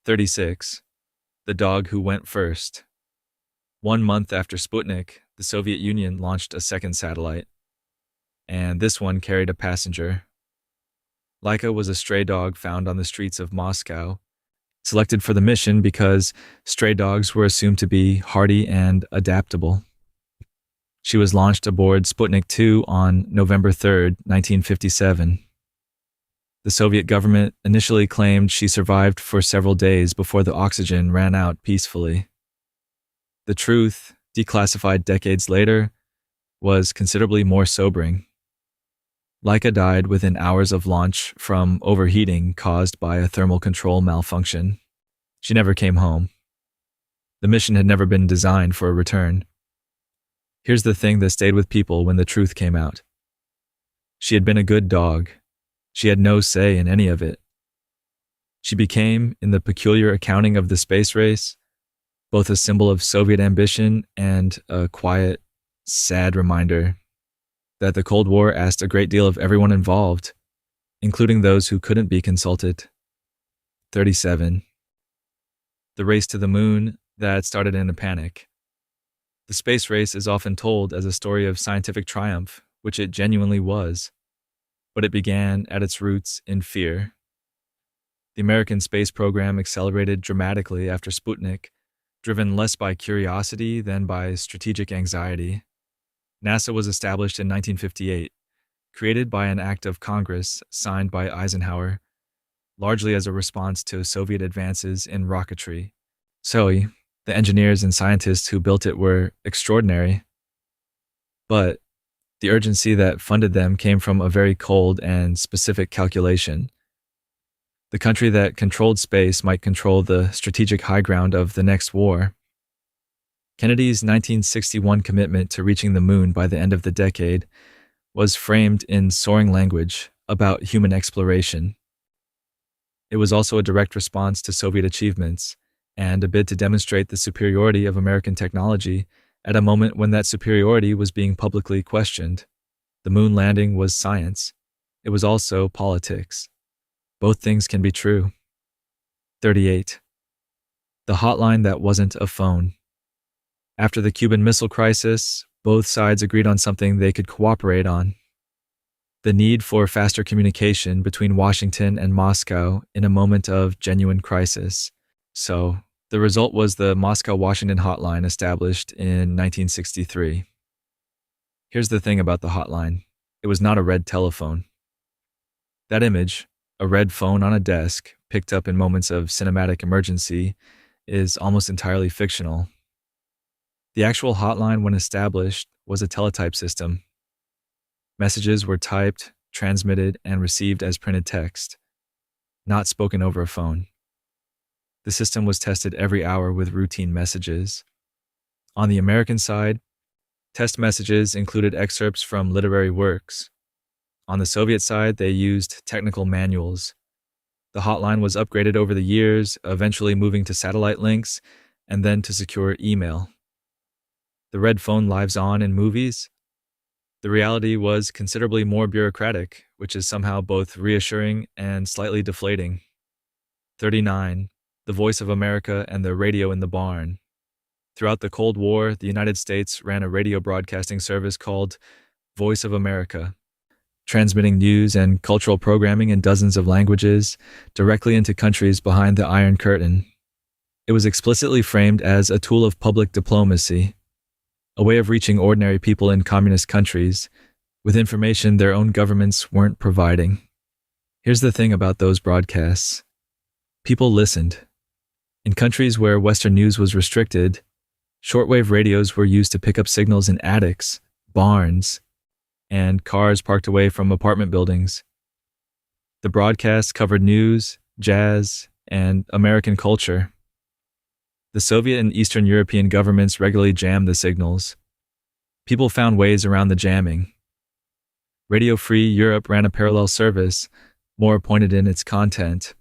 36. The dog who went first. 1 month after Sputnik, the Soviet Union launched a second satellite, and this one carried a passenger. Laika was a stray dog found on the streets of Moscow, selected for the mission because stray dogs were assumed to be hardy and adaptable. She was launched aboard Sputnik 2 on November 3, 1957. The Soviet government initially claimed she survived for several days before the oxygen ran out peacefully. The truth, declassified decades later, was considerably more sobering. Laika died within hours of launch from overheating caused by a thermal control malfunction. She never came home. The mission had never been designed for a return. Here's the thing that stayed with people when the truth came out. She had been a good dog. She had no say in any of it. She became, in the peculiar accounting of the space race, both a symbol of Soviet ambition and a quiet, sad reminder that the Cold War asked a great deal of everyone involved, including those who couldn't be consulted. 37. The race to the moon that started in a panic. The space race is often told as a story of scientific triumph, which it genuinely was, but it began at its roots in fear. The American space program accelerated dramatically after Sputnik, driven less by curiosity than by strategic anxiety. NASA was established in 1958, created by an act of Congress signed by Eisenhower, largely as a response to Soviet advances in rocketry. So, the engineers and scientists who built it were extraordinary, but the urgency that funded them came from a very cold and specific calculation. The country that controlled space might control the strategic high ground of the next war. Kennedy's 1961 commitment to reaching the moon by the end of the decade was framed in soaring language about human exploration. It was also a direct response to Soviet achievements and a bid to demonstrate the superiority of American technology at a moment when that superiority was being publicly questioned. The moon landing was science. It was also politics. Both things can be true. 38. The hotline that wasn't a phone. After the Cuban Missile Crisis, both sides agreed on something they could cooperate on: the need for faster communication between Washington and Moscow in a moment of genuine crisis. So, the result was the Moscow-Washington hotline established in 1963. Here's the thing about the hotline. It was not a red telephone. That image, a red phone on a desk, picked up in moments of cinematic emergency, is almost entirely fictional. The actual hotline, when established, was a teletype system. Messages were typed, transmitted, and received as printed text, not spoken over a phone. The system was tested every hour with routine messages. On the American side, test messages included excerpts from literary works. On the Soviet side, they used technical manuals. The hotline was upgraded over the years, eventually moving to satellite links and then to secure email. The red phone lives on in movies. The reality was considerably more bureaucratic, which is somehow both reassuring and slightly deflating. 39. The Voice of America and the Radio in the Barn. Throughout the Cold War, the United States ran a radio broadcasting service called Voice of America, transmitting news and cultural programming in dozens of languages directly into countries behind the Iron Curtain. It was explicitly framed as a tool of public diplomacy, a way of reaching ordinary people in communist countries with information their own governments weren't providing. Here's the thing about those broadcasts. People listened. In countries where Western news was restricted, shortwave radios were used to pick up signals in attics, barns, and cars parked away from apartment buildings. The broadcast covered news, jazz, and American culture. The Soviet and Eastern European governments regularly jammed the signals. People found ways around the jamming. Radio Free Europe ran a parallel service, more pointed in its content.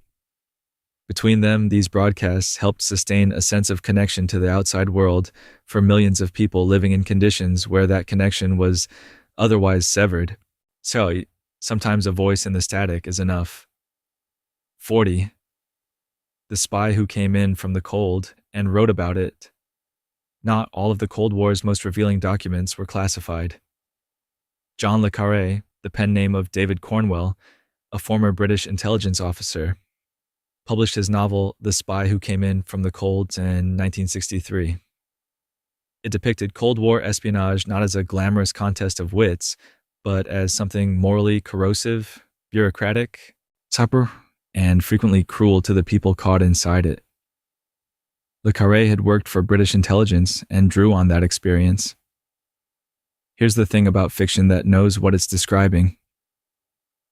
Between them, these broadcasts helped sustain a sense of connection to the outside world for millions of people living in conditions where that connection was otherwise severed. So, sometimes a voice in the static is enough. 40. The spy who came in from the cold and wrote about it. Not all of the Cold War's most revealing documents were classified. John le Carré, the pen name of David Cornwell, a former British intelligence officer, published his novel The Spy Who Came In From the Cold in 1963. It depicted Cold War espionage not as a glamorous contest of wits, but as something morally corrosive, bureaucratic, and frequently cruel to the people caught inside it. Le Carré had worked for British intelligence and drew on that experience. Here's the thing about fiction that knows what it's describing.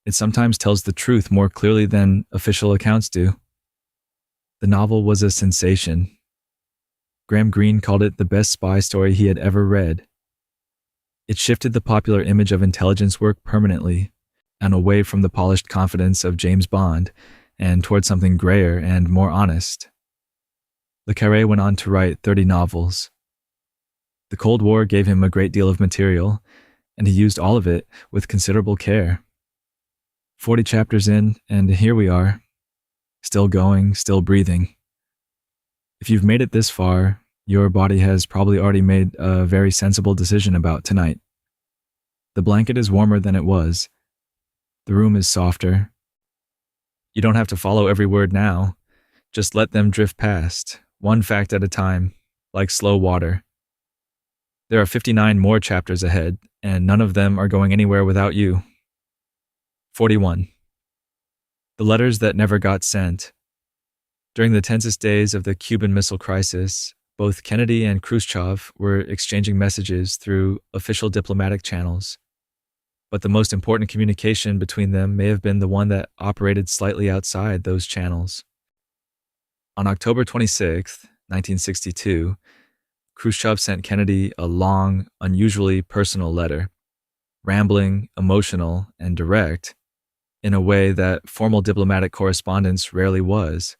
It sometimes tells the truth more clearly than official accounts do. The novel was a sensation. Graham Greene called it the best spy story he had ever read. It shifted the popular image of intelligence work permanently and away from the polished confidence of James Bond and toward something grayer and more honest. Le Carré went on to write 30 novels. The Cold War gave him a great deal of material, and he used all of it with considerable care. 40 chapters in, and here we are. Still going, still breathing. If you've made it this far, your body has probably already made a very sensible decision about tonight. The blanket is warmer than it was. The room is softer. You don't have to follow every word now. Just let them drift past, one fact at a time, like slow water. There are 59 more chapters ahead, and none of them are going anywhere without you. 41. The letters that never got sent. During the tensest days of the Cuban Missile Crisis, both Kennedy and Khrushchev were exchanging messages through official diplomatic channels. But the most important communication between them may have been the one that operated slightly outside those channels. On October 26, 1962, Khrushchev sent Kennedy a long, unusually personal letter, rambling, emotional, and direct, in a way that formal diplomatic correspondence rarely was.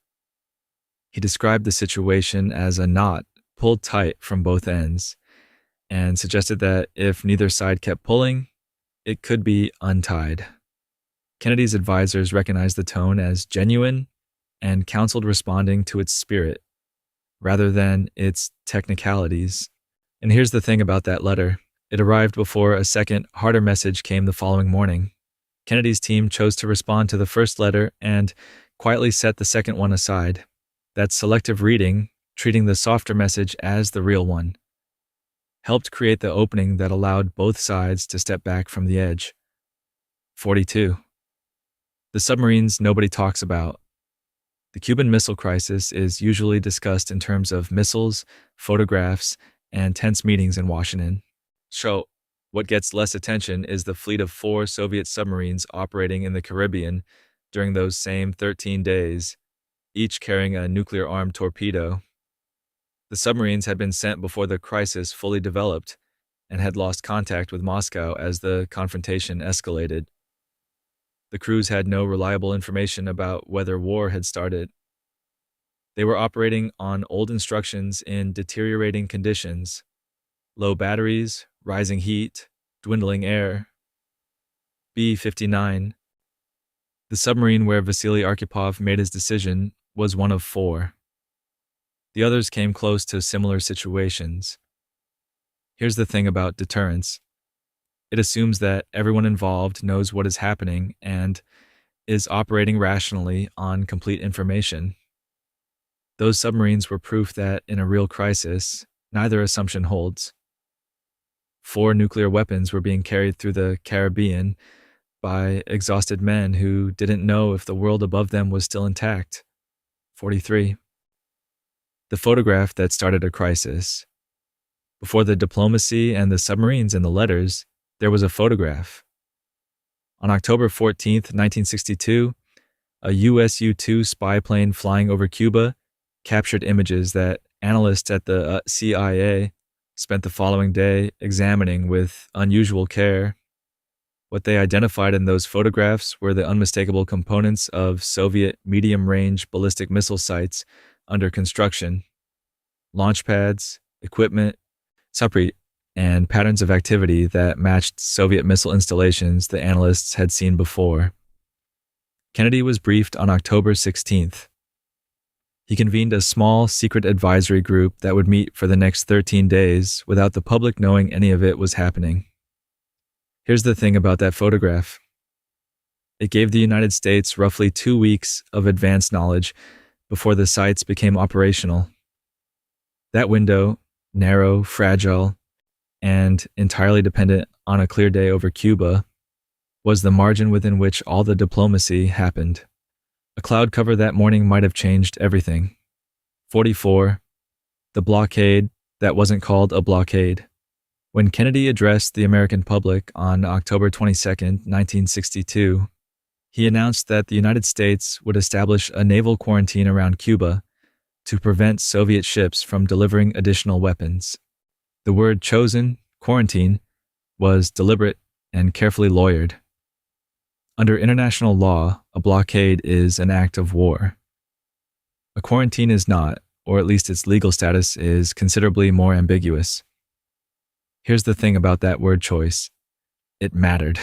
He described the situation as a knot pulled tight from both ends and suggested that if neither side kept pulling, it could be untied. Kennedy's advisors recognized the tone as genuine and counseled responding to its spirit rather than its technicalities. And here's the thing about that letter. It arrived before a second, harder message came the following morning. Kennedy's team chose to respond to the first letter and quietly set the second one aside. That selective reading, treating the softer message as the real one, helped create the opening that allowed both sides to step back from the edge. 42. The submarines nobody talks about. The Cuban Missile Crisis is usually discussed in terms of missiles, photographs, and tense meetings in Washington. So, what gets less attention is the fleet of 4 Soviet submarines operating in the Caribbean during those same 13 days, each carrying a nuclear-armed torpedo. The submarines had been sent before the crisis fully developed and had lost contact with Moscow as the confrontation escalated. The crews had no reliable information about whether war had started. They were operating on old instructions in deteriorating conditions: low batteries, rising heat, dwindling air. B-59, the submarine where Vasili Arkhipov made his decision, was one of 4. The others came close to similar situations. Here's the thing about deterrence. It assumes that everyone involved knows what is happening and is operating rationally on complete information. Those submarines were proof that, in a real crisis, neither assumption holds. 4 nuclear weapons were being carried through the Caribbean by exhausted men who didn't know if the world above them was still intact. 43. The photograph that started a crisis. Before the diplomacy and the submarines and the letters, there was a photograph. On October 14, 1962, a US U-2 spy plane flying over Cuba captured images that analysts at the CIA spent the following day examining with unusual care. What they identified in those photographs were the unmistakable components of Soviet medium-range ballistic missile sites under construction, launch pads, equipment, and patterns of activity that matched Soviet missile installations the analysts had seen before. Kennedy was briefed on October 16th. He convened a small secret advisory group that would meet for the next 13 days without the public knowing any of it was happening. Here's the thing about that photograph. It gave the United States roughly 2 weeks of advance knowledge before the sites became operational. That window, narrow, fragile, and entirely dependent on a clear day over Cuba, was the margin within which all the diplomacy happened. A cloud cover that morning might have changed everything. 44. The blockade that wasn't called a blockade. When Kennedy addressed the American public on October 22, 1962, he announced that the United States would establish a naval quarantine around Cuba to prevent Soviet ships from delivering additional weapons. The word chosen, quarantine, was deliberate and carefully lawyered. Under international law, a blockade is an act of war. A quarantine is not, or at least its legal status is considerably more ambiguous. Here's the thing about that word choice. It mattered.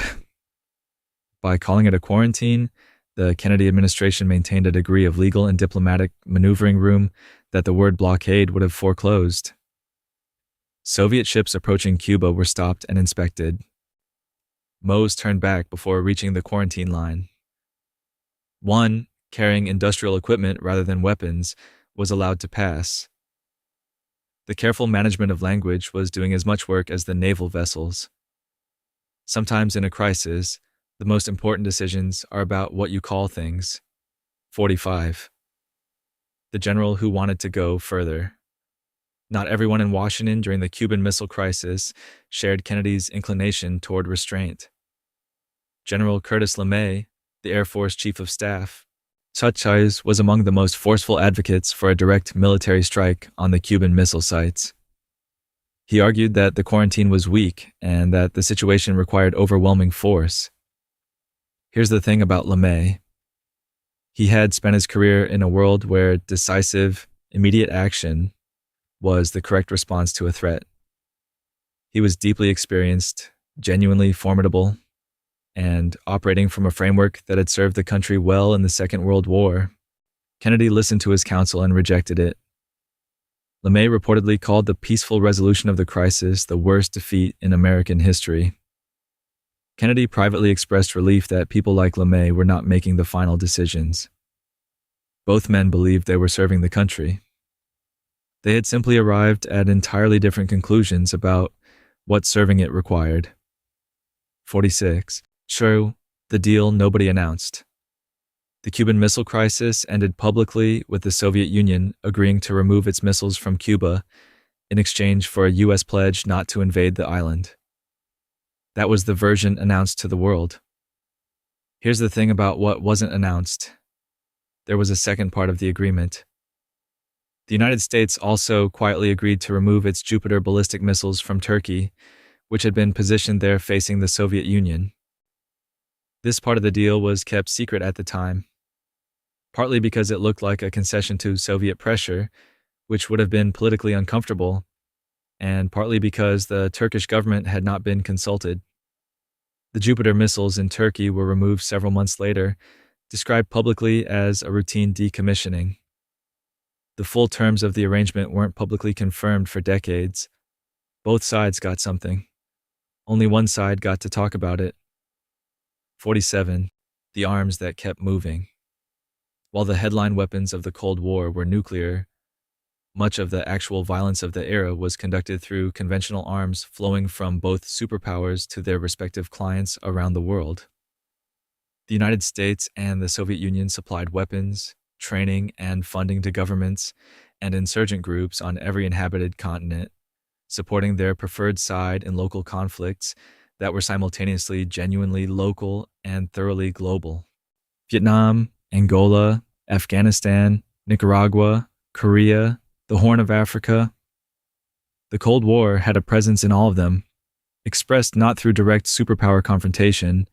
By calling it a quarantine, the Kennedy administration maintained a degree of legal and diplomatic maneuvering room that the word blockade would have foreclosed. Soviet ships approaching Cuba were stopped and inspected. Moe's turned back before reaching the quarantine line. One, carrying industrial equipment rather than weapons, was allowed to pass. The careful management of language was doing as much work as the naval vessels. Sometimes in a crisis, the most important decisions are about what you call things. 45. The general who wanted to go further. Not everyone in Washington during the Cuban Missile Crisis shared Kennedy's inclination toward restraint. General Curtis LeMay, the Air Force Chief of Staff, was among the most forceful advocates for a direct military strike on the Cuban missile sites. He argued that the quarantine was weak and that the situation required overwhelming force. Here's the thing about LeMay. He had spent his career in a world where decisive, immediate action was the correct response to a threat. He was deeply experienced, genuinely formidable, and operating from a framework that had served the country well in the Second World War. Kennedy listened to his counsel and rejected it. LeMay reportedly called the peaceful resolution of the crisis the worst defeat in American history. Kennedy privately expressed relief that people like LeMay were not making the final decisions. Both men believed they were serving the country. They had simply arrived at entirely different conclusions about what serving it required. 46. True, the deal nobody announced. The Cuban Missile Crisis ended publicly with the Soviet Union agreeing to remove its missiles from Cuba in exchange for a U.S. pledge not to invade the island. That was the version announced to the world. Here's the thing about what wasn't announced. There was a second part of the agreement. The United States also quietly agreed to remove its Jupiter ballistic missiles from Turkey, which had been positioned there facing the Soviet Union. This part of the deal was kept secret at the time, partly because it looked like a concession to Soviet pressure, which would have been politically uncomfortable, and partly because the Turkish government had not been consulted. The Jupiter missiles in Turkey were removed several months later, described publicly as a routine decommissioning. The full terms of the arrangement weren't publicly confirmed for decades. Both sides got something. Only one side got to talk about it. 47. The arms that kept moving. While the headline weapons of the Cold War were nuclear, much of the actual violence of the era was conducted through conventional arms flowing from both superpowers to their respective clients around the world. The United States and the Soviet Union supplied weapons, training, and funding to governments and insurgent groups on every inhabited continent, supporting their preferred side in local conflicts that were simultaneously genuinely local and thoroughly global. Vietnam, Angola, Afghanistan, Nicaragua, Korea, the Horn of Africa. The Cold War had a presence in all of them, expressed not through direct superpower confrontation,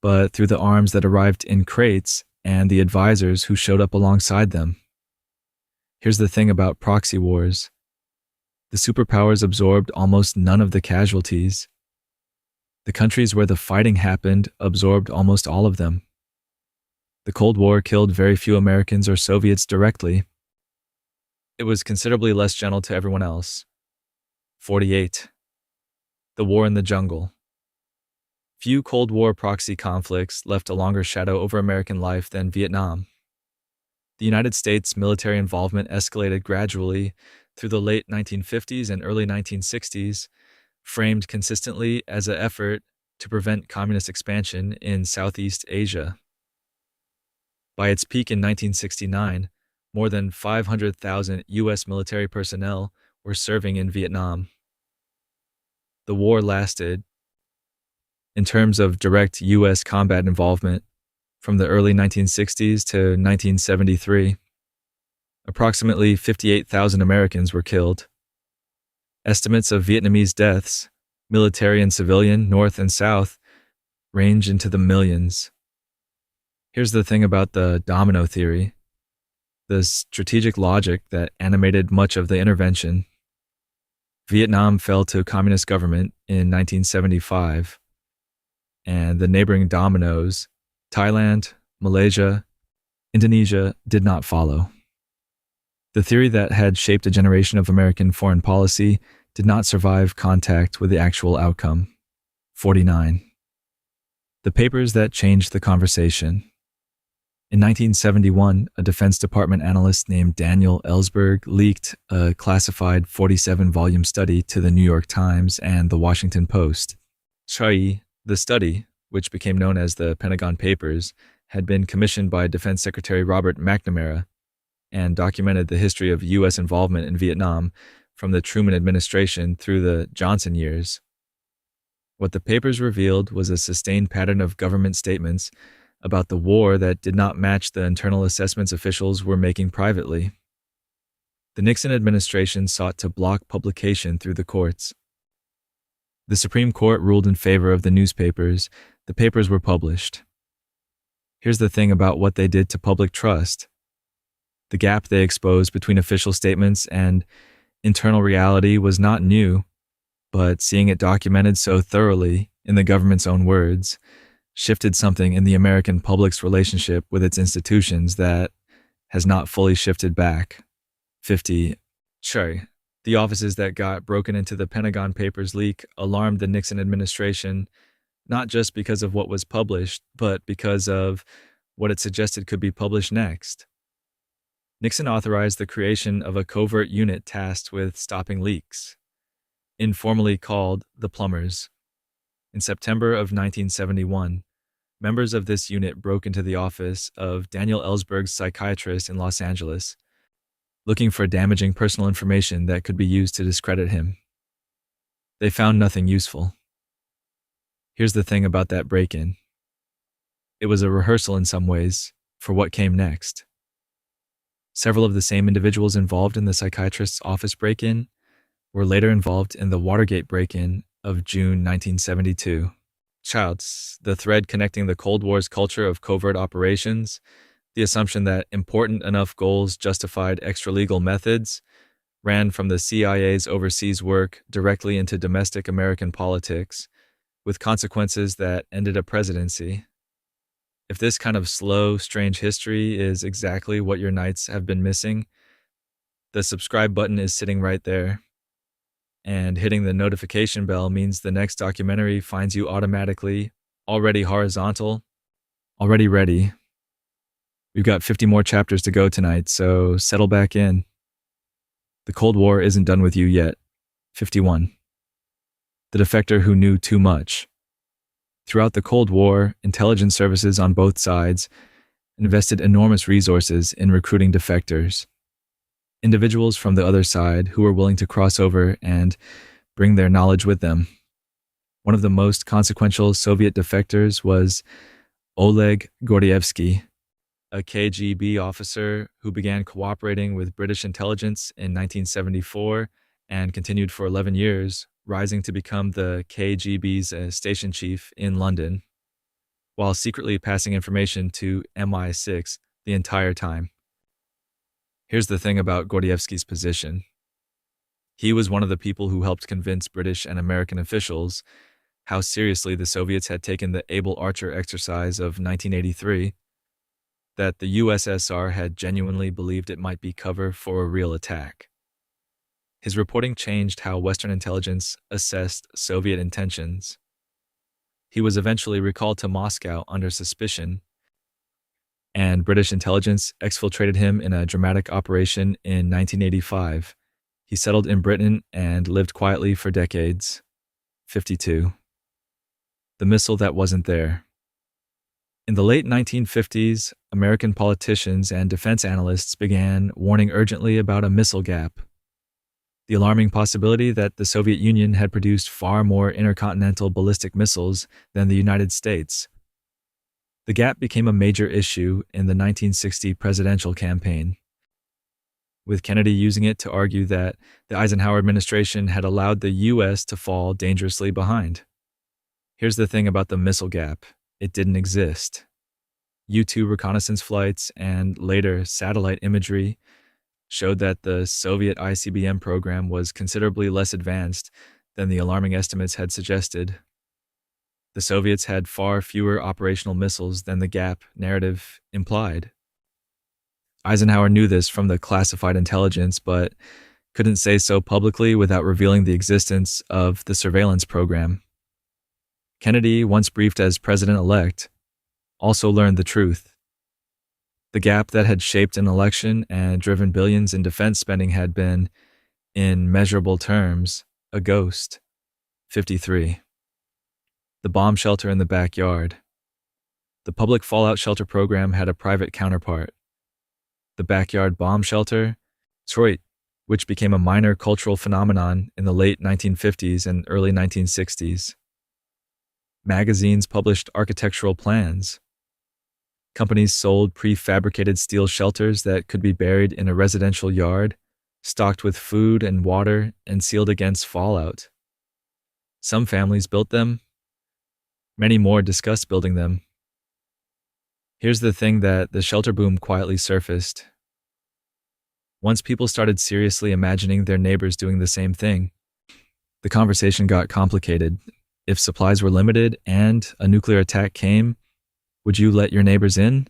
but through the arms that arrived in crates and the advisors who showed up alongside them. Here's the thing about proxy wars. The superpowers absorbed almost none of the casualties. The countries where the fighting happened absorbed almost all of them. The Cold War killed very few Americans or Soviets directly. It was considerably less gentle to everyone else. 48. The War in the Jungle. Few Cold War proxy conflicts left a longer shadow over American life than Vietnam. The United States' military involvement escalated gradually through the late 1950s and early 1960s, framed consistently as an effort to prevent communist expansion in Southeast Asia. By its peak in 1969, more than 500,000 U.S. military personnel were serving in Vietnam. The war lasted, in terms of direct U.S. combat involvement, from the early 1960s to 1973. Approximately 58,000 Americans were killed. Estimates of Vietnamese deaths, military and civilian, north and south, range into the millions. Here's the thing about the domino theory, the strategic logic that animated much of the intervention. Vietnam fell to communist government in 1975, and the neighboring dominoes, Thailand, Malaysia, Indonesia, did not follow. The theory that had shaped a generation of American foreign policy did not survive contact with the actual outcome. 49. The papers that changed the conversation. In 1971, a Defense Department analyst named Daniel Ellsberg leaked a classified 47-volume study to the New York Times and the Washington Post. The study, which became known as the Pentagon Papers, had been commissioned by Defense Secretary Robert McNamara and documented the history of U.S. involvement in Vietnam from the Truman administration through the Johnson years. What the papers revealed was a sustained pattern of government statements about the war that did not match the internal assessments officials were making privately. The Nixon administration sought to block publication through the courts. The Supreme Court ruled in favor of the newspapers. The papers were published. Here's the thing about what they did to public trust. The gap they exposed between official statements and internal reality was not new, but seeing it documented so thoroughly, in the government's own words, shifted something in the American public's relationship with its institutions that has not fully shifted back. 50. Sure, the offices that got broken into the Pentagon Papers leak alarmed the Nixon administration, not just because of what was published, but because of what it suggested could be published next. Nixon authorized the creation of a covert unit tasked with stopping leaks, informally called the Plumbers. In September of 1971, members of this unit broke into the office of Daniel Ellsberg's psychiatrist in Los Angeles, looking for damaging personal information that could be used to discredit him. They found nothing useful. Here's the thing about that break-in. It was a rehearsal in some ways for what came next. Several of the same individuals involved in the psychiatrist's office break-in were later involved in the Watergate break-in of June 1972. Childs, the thread connecting the Cold War's culture of covert operations, the assumption that important enough goals justified extralegal methods, ran from the CIA's overseas work directly into domestic American politics, with consequences that ended a presidency. If this kind of slow, strange history is exactly what your nights have been missing, the subscribe button is sitting right there. And hitting the notification bell means the next documentary finds you automatically, already horizontal, already ready. We've got 50 more chapters to go tonight, so settle back in. The Cold War isn't done with you yet. 51. The defector who knew too much. Throughout the Cold War, intelligence services on both sides invested enormous resources in recruiting defectors. Individuals from the other side who were willing to cross over and bring their knowledge with them. One of the most consequential Soviet defectors was Oleg Gordievsky, a KGB officer who began cooperating with British intelligence in 1974 and continued for 11 years, rising to become the KGB's station chief in London, while secretly passing information to MI6 the entire time. Here's the thing about Gordievsky's position. He was one of the people who helped convince British and American officials how seriously the Soviets had taken the Able Archer exercise of 1983, that the USSR had genuinely believed it might be cover for a real attack. His reporting changed how Western intelligence assessed Soviet intentions. He was eventually recalled to Moscow under suspicion, and British intelligence exfiltrated him in a dramatic operation in 1985. He settled in Britain and lived quietly for decades. 52. The missile that wasn't there. In the late 1950s, American politicians and defense analysts began warning urgently about a missile gap. The alarming possibility that the Soviet Union had produced far more intercontinental ballistic missiles than the United States. The gap became a major issue in the 1960 presidential campaign, with Kennedy using it to argue that the Eisenhower administration had allowed the U.S. to fall dangerously behind. Here's the thing about the missile gap. It didn't exist. U-2 reconnaissance flights and later satellite imagery showed that the Soviet ICBM program was considerably less advanced than the alarming estimates had suggested. The Soviets had far fewer operational missiles than the gap narrative implied. Eisenhower knew this from the classified intelligence, but couldn't say so publicly without revealing the existence of the surveillance program. Kennedy, once briefed as president-elect, also learned the truth. The gap that had shaped an election and driven billions in defense spending had been, in measurable terms, a ghost. 53. The bomb shelter in the backyard. The public fallout shelter program had a private counterpart. The backyard bomb shelter, Detroit, which became a minor cultural phenomenon in the late 1950s and early 1960s. Magazines published architectural plans. Companies sold prefabricated steel shelters that could be buried in a residential yard, stocked with food and water and sealed against fallout. Some families built them. Many more discussed building them. Here's the thing: that the shelter boom quietly surfaced. Once people started seriously imagining their neighbors doing the same thing, the conversation got complicated. If supplies were limited and a nuclear attack came, would you let your neighbors in?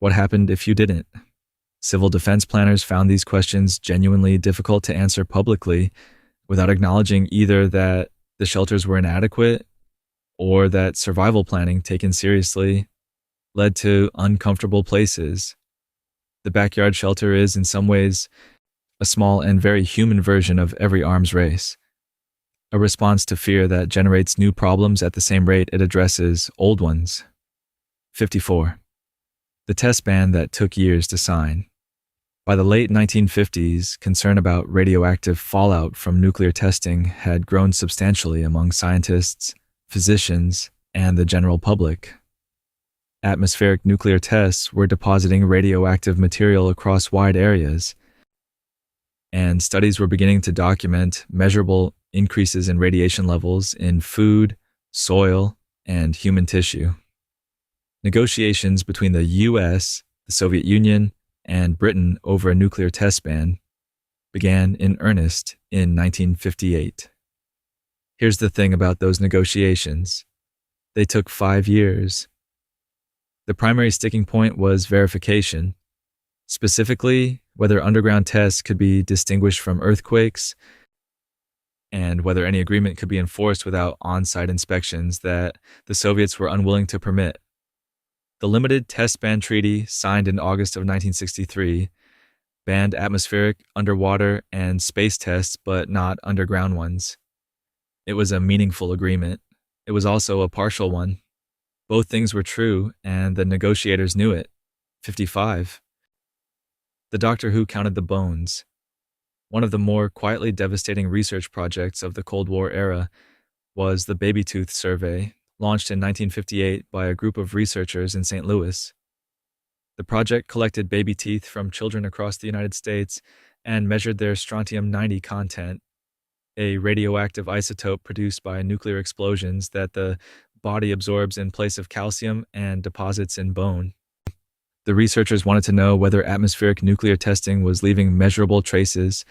What happened if you didn't? Civil defense planners found these questions genuinely difficult to answer publicly without acknowledging either that the shelters were inadequate or that survival planning taken seriously led to uncomfortable places. The backyard shelter is, in some ways, a small and very human version of every arms race, a response to fear that generates new problems at the same rate it addresses old ones. 54. The test ban that took years to sign. By the late 1950s, concern about radioactive fallout from nuclear testing had grown substantially among scientists, physicians, and the general public. Atmospheric nuclear tests were depositing radioactive material across wide areas, and studies were beginning to document measurable increases in radiation levels in food, soil, and human tissue. Negotiations between the US, the Soviet Union, and Britain over a nuclear test ban began in earnest in 1958. Here's the thing about those negotiations: they took 5 years. The primary sticking point was verification, specifically whether underground tests could be distinguished from earthquakes and whether any agreement could be enforced without on-site inspections that the Soviets were unwilling to permit. The Limited Test Ban Treaty, signed in August of 1963, banned atmospheric, underwater, and space tests, but not underground ones. It was a meaningful agreement. It was also a partial one. Both things were true, and the negotiators knew it. 55. The Doctor Who counted the bones. One of the more quietly devastating research projects of the Cold War era was the Baby Tooth Survey, launched in 1958 by a group of researchers in St. Louis. The project collected baby teeth from children across the United States and measured their strontium-90 content, a radioactive isotope produced by nuclear explosions that the body absorbs in place of calcium and deposits in bone. The researchers wanted to know whether atmospheric nuclear testing was leaving measurable traces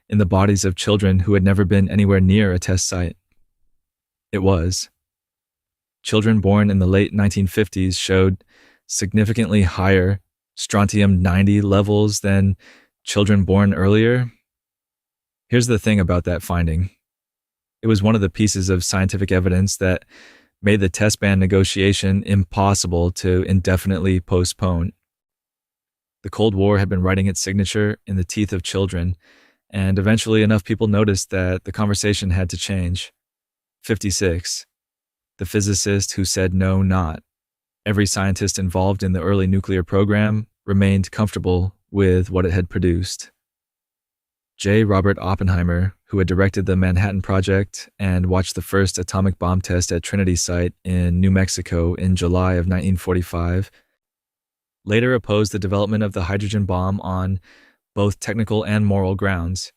in the bodies of children who had never been anywhere near a test site. It was. Children born in the late 1950s showed significantly higher strontium-90 levels than children born earlier. Here's the thing about that finding. It was one of the pieces of scientific evidence that made the test ban negotiation impossible to indefinitely postpone. The Cold War had been writing its signature in the teeth of children, and eventually enough people noticed that the conversation had to change. 56. The physicist who said no, not. Every scientist involved in the early nuclear program remained comfortable with what it had produced. J. Robert Oppenheimer, who had directed the Manhattan Project and watched the first atomic bomb test at Trinity Site in New Mexico in July of 1945, later opposed the development of the hydrogen bomb on both technical and moral grounds.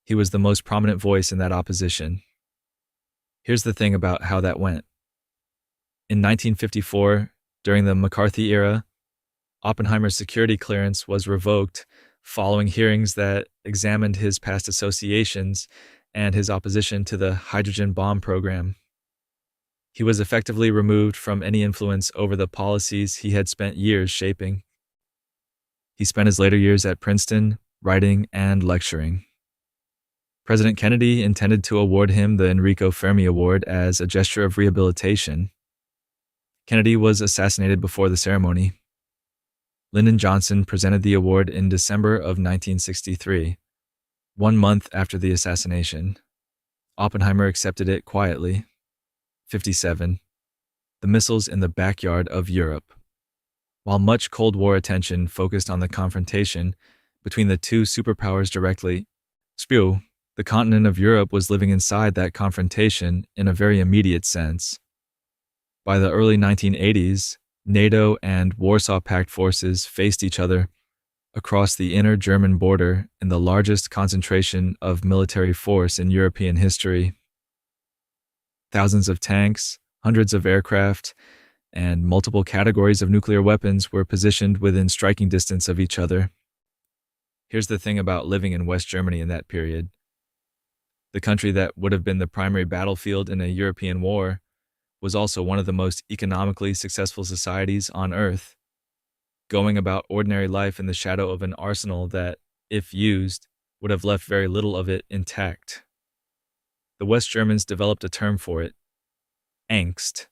He was the most prominent voice in that opposition. Here's the thing about how that went. In 1954, during the McCarthy era, Oppenheimer's security clearance was revoked following hearings that examined his past associations and his opposition to the hydrogen bomb program. He was effectively removed from any influence over the policies he had spent years shaping. He spent his later years at Princeton, writing and lecturing. President Kennedy intended to award him the Enrico Fermi Award as a gesture of rehabilitation. Kennedy was assassinated before the ceremony. Lyndon Johnson presented the award in December of 1963, 1 month after the assassination. Oppenheimer accepted it quietly. 57. The missiles in the backyard of Europe. While much Cold War attention focused on the confrontation between the two superpowers directly, the continent of Europe was living inside that confrontation in a very immediate sense. By the early 1980s, NATO and Warsaw Pact forces faced each other across the inner German border in the largest concentration of military force in European history. Thousands of tanks, hundreds of aircraft, and multiple categories of nuclear weapons were positioned within striking distance of each other. Here's the thing about living in West Germany in that period. The country that would have been the primary battlefield in a European war was also one of the most economically successful societies on Earth, going about ordinary life in the shadow of an arsenal that, if used, would have left very little of it intact. The West Germans developed a term for it, angst,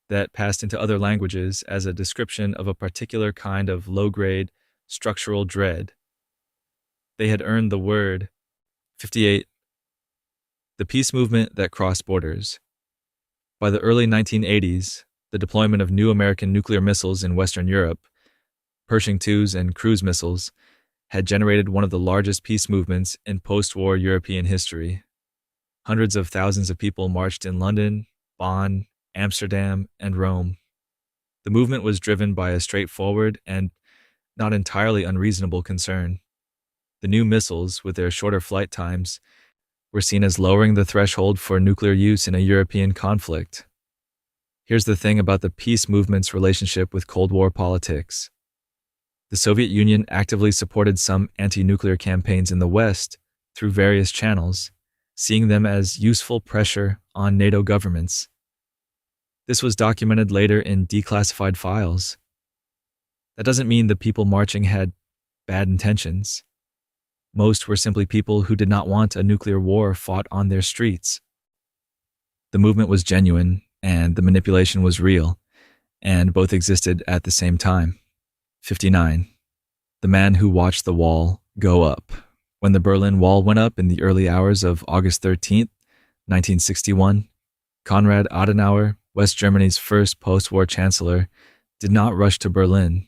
that passed into other languages as a description of a particular kind of low-grade structural dread. They had earned the word 58, the peace movement that crossed borders. By the early 1980s, the deployment of new American nuclear missiles in Western Europe, Pershing IIs and cruise missiles, had generated one of the largest peace movements in post-war European history. Hundreds of thousands of people marched in London, Bonn, Amsterdam, and Rome. The movement was driven by a straightforward and not entirely unreasonable concern. The new missiles, with their shorter flight times, were seen as lowering the threshold for nuclear use in a European conflict. Here's the thing about the peace movement's relationship with Cold War politics. The Soviet Union actively supported some anti-nuclear campaigns in the West through various channels, seeing them as useful pressure on NATO governments. This was documented later in declassified files. That doesn't mean the people marching had bad intentions. Most were simply people who did not want a nuclear war fought on their streets. The movement was genuine, and the manipulation was real, and both existed at the same time. 59. The man who watched the wall go up. When the Berlin Wall went up in the early hours of August 13th, 1961, Konrad Adenauer, West Germany's first post-war chancellor, did not rush to Berlin.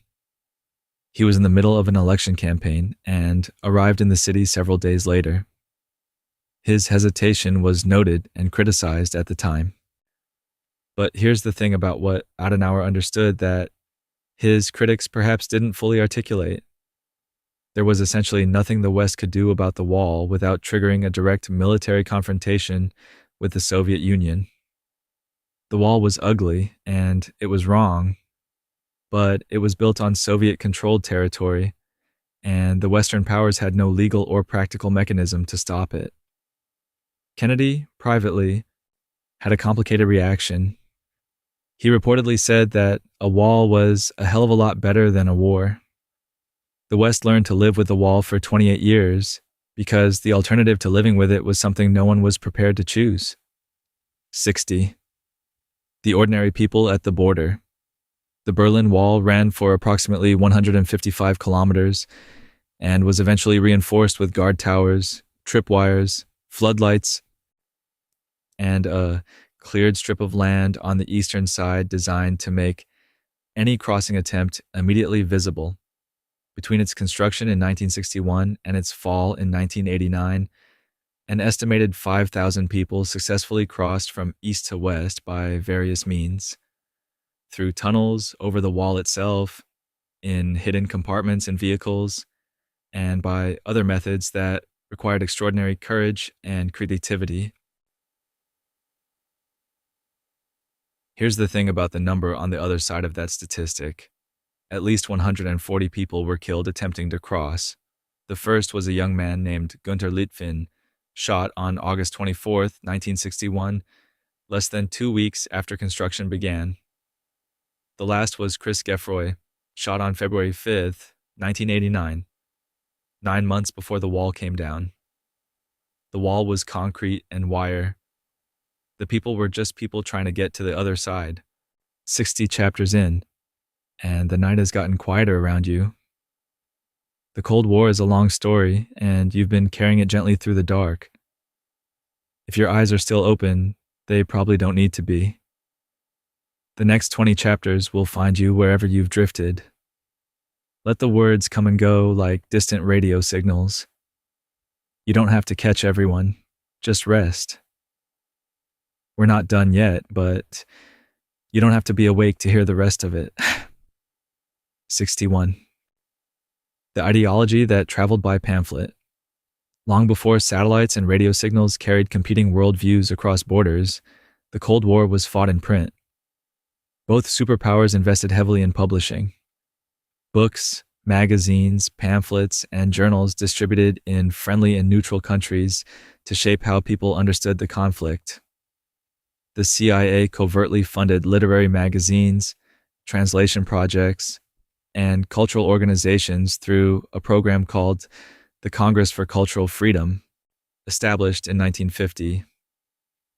He was in the middle of an election campaign and arrived in the city several days later. His hesitation was noted and criticized at the time. But here's the thing about what Adenauer understood that his critics perhaps didn't fully articulate. There was essentially nothing the West could do about the wall without triggering a direct military confrontation with the Soviet Union. The wall was ugly, and it was wrong, but it was built on Soviet-controlled territory, and the Western powers had no legal or practical mechanism to stop it. Kennedy, privately, had a complicated reaction. He reportedly said that a wall was a hell of a lot better than a war. The West learned to live with the wall for 28 years because the alternative to living with it was something no one was prepared to choose. 60. The ordinary people at the border. The Berlin Wall ran for approximately 155 kilometers and was eventually reinforced with guard towers, tripwires, floodlights, and a cleared strip of land on the eastern side designed to make any crossing attempt immediately visible. Between its construction in 1961 and its fall in 1989, an estimated 5,000 people successfully crossed from east to west by various means. Through tunnels, over the wall itself, in hidden compartments in vehicles, and by other methods that required extraordinary courage and creativity. Here's the thing about the number on the other side of that statistic. At least 140 people were killed attempting to cross. The first was a young man named Günter Litvin, shot on August 24, 1961, less than 2 weeks after construction began. The last was Chris Geffroy, shot on February 5, 1989, 9 months before the wall came down. The wall was concrete and wire. The people were just people trying to get to the other side. 60 chapters in, and the night has gotten quieter around you. The Cold War is a long story, and you've been carrying it gently through the dark. If your eyes are still open, they probably don't need to be. The next 20 chapters will find you wherever you've drifted. Let the words come and go like distant radio signals. You don't have to catch everyone, just rest. We're not done yet, but you don't have to be awake to hear the rest of it. 61. The ideology that traveled by pamphlet. Long before satellites and radio signals carried competing worldviews across borders, the Cold War was fought in print. Both superpowers invested heavily in publishing. Books, magazines, pamphlets, and journals distributed in friendly and neutral countries to shape how people understood the conflict. The CIA covertly funded literary magazines, translation projects, and cultural organizations through a program called the Congress for Cultural Freedom, established in 1950.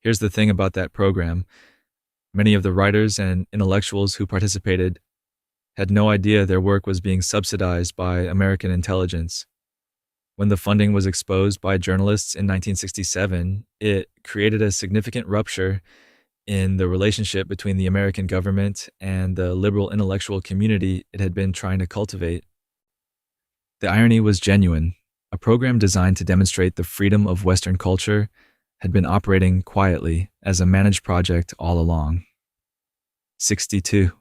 Here's the thing about that program. Many of the writers and intellectuals who participated had no idea their work was being subsidized by American intelligence. When the funding was exposed by journalists in 1967, it created a significant rupture in the relationship between the American government and the liberal intellectual community it had been trying to cultivate. The irony was genuine. A program designed to demonstrate the freedom of Western culture had been operating quietly as a managed project all along. 62.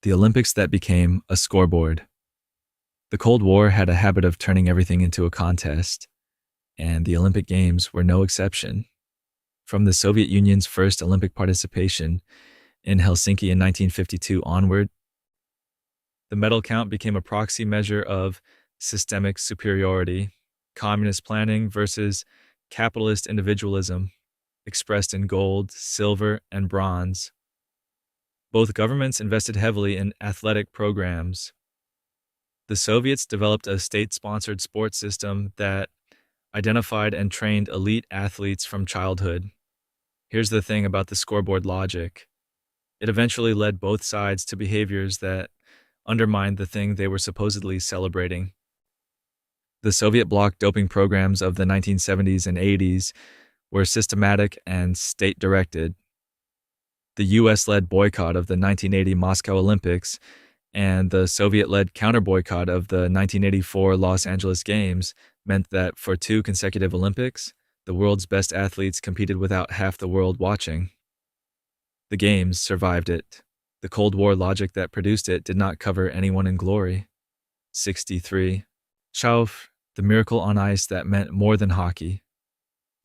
The Olympics that became a scoreboard. The Cold War had a habit of turning everything into a contest, and the Olympic Games were no exception. From the Soviet Union's first Olympic participation in Helsinki in 1952 onward, the medal count became a proxy measure of systemic superiority, communist planning versus capitalist individualism, expressed in gold, silver, and bronze. Both governments invested heavily in athletic programs. The Soviets developed a state-sponsored sports system that identified and trained elite athletes from childhood. Here's the thing about the scoreboard logic. It eventually led both sides to behaviors that undermined the thing they were supposedly celebrating. The Soviet bloc doping programs of the 1970s and 80s were systematic and state-directed. The US-led boycott of the 1980 Moscow Olympics and the Soviet-led counter-boycott of the 1984 Los Angeles Games meant that for 2 consecutive Olympics, the world's best athletes competed without half the world watching. The Games survived it. The Cold War logic that produced it did not cover anyone in glory. 63. Chauf, the miracle on ice that meant more than hockey.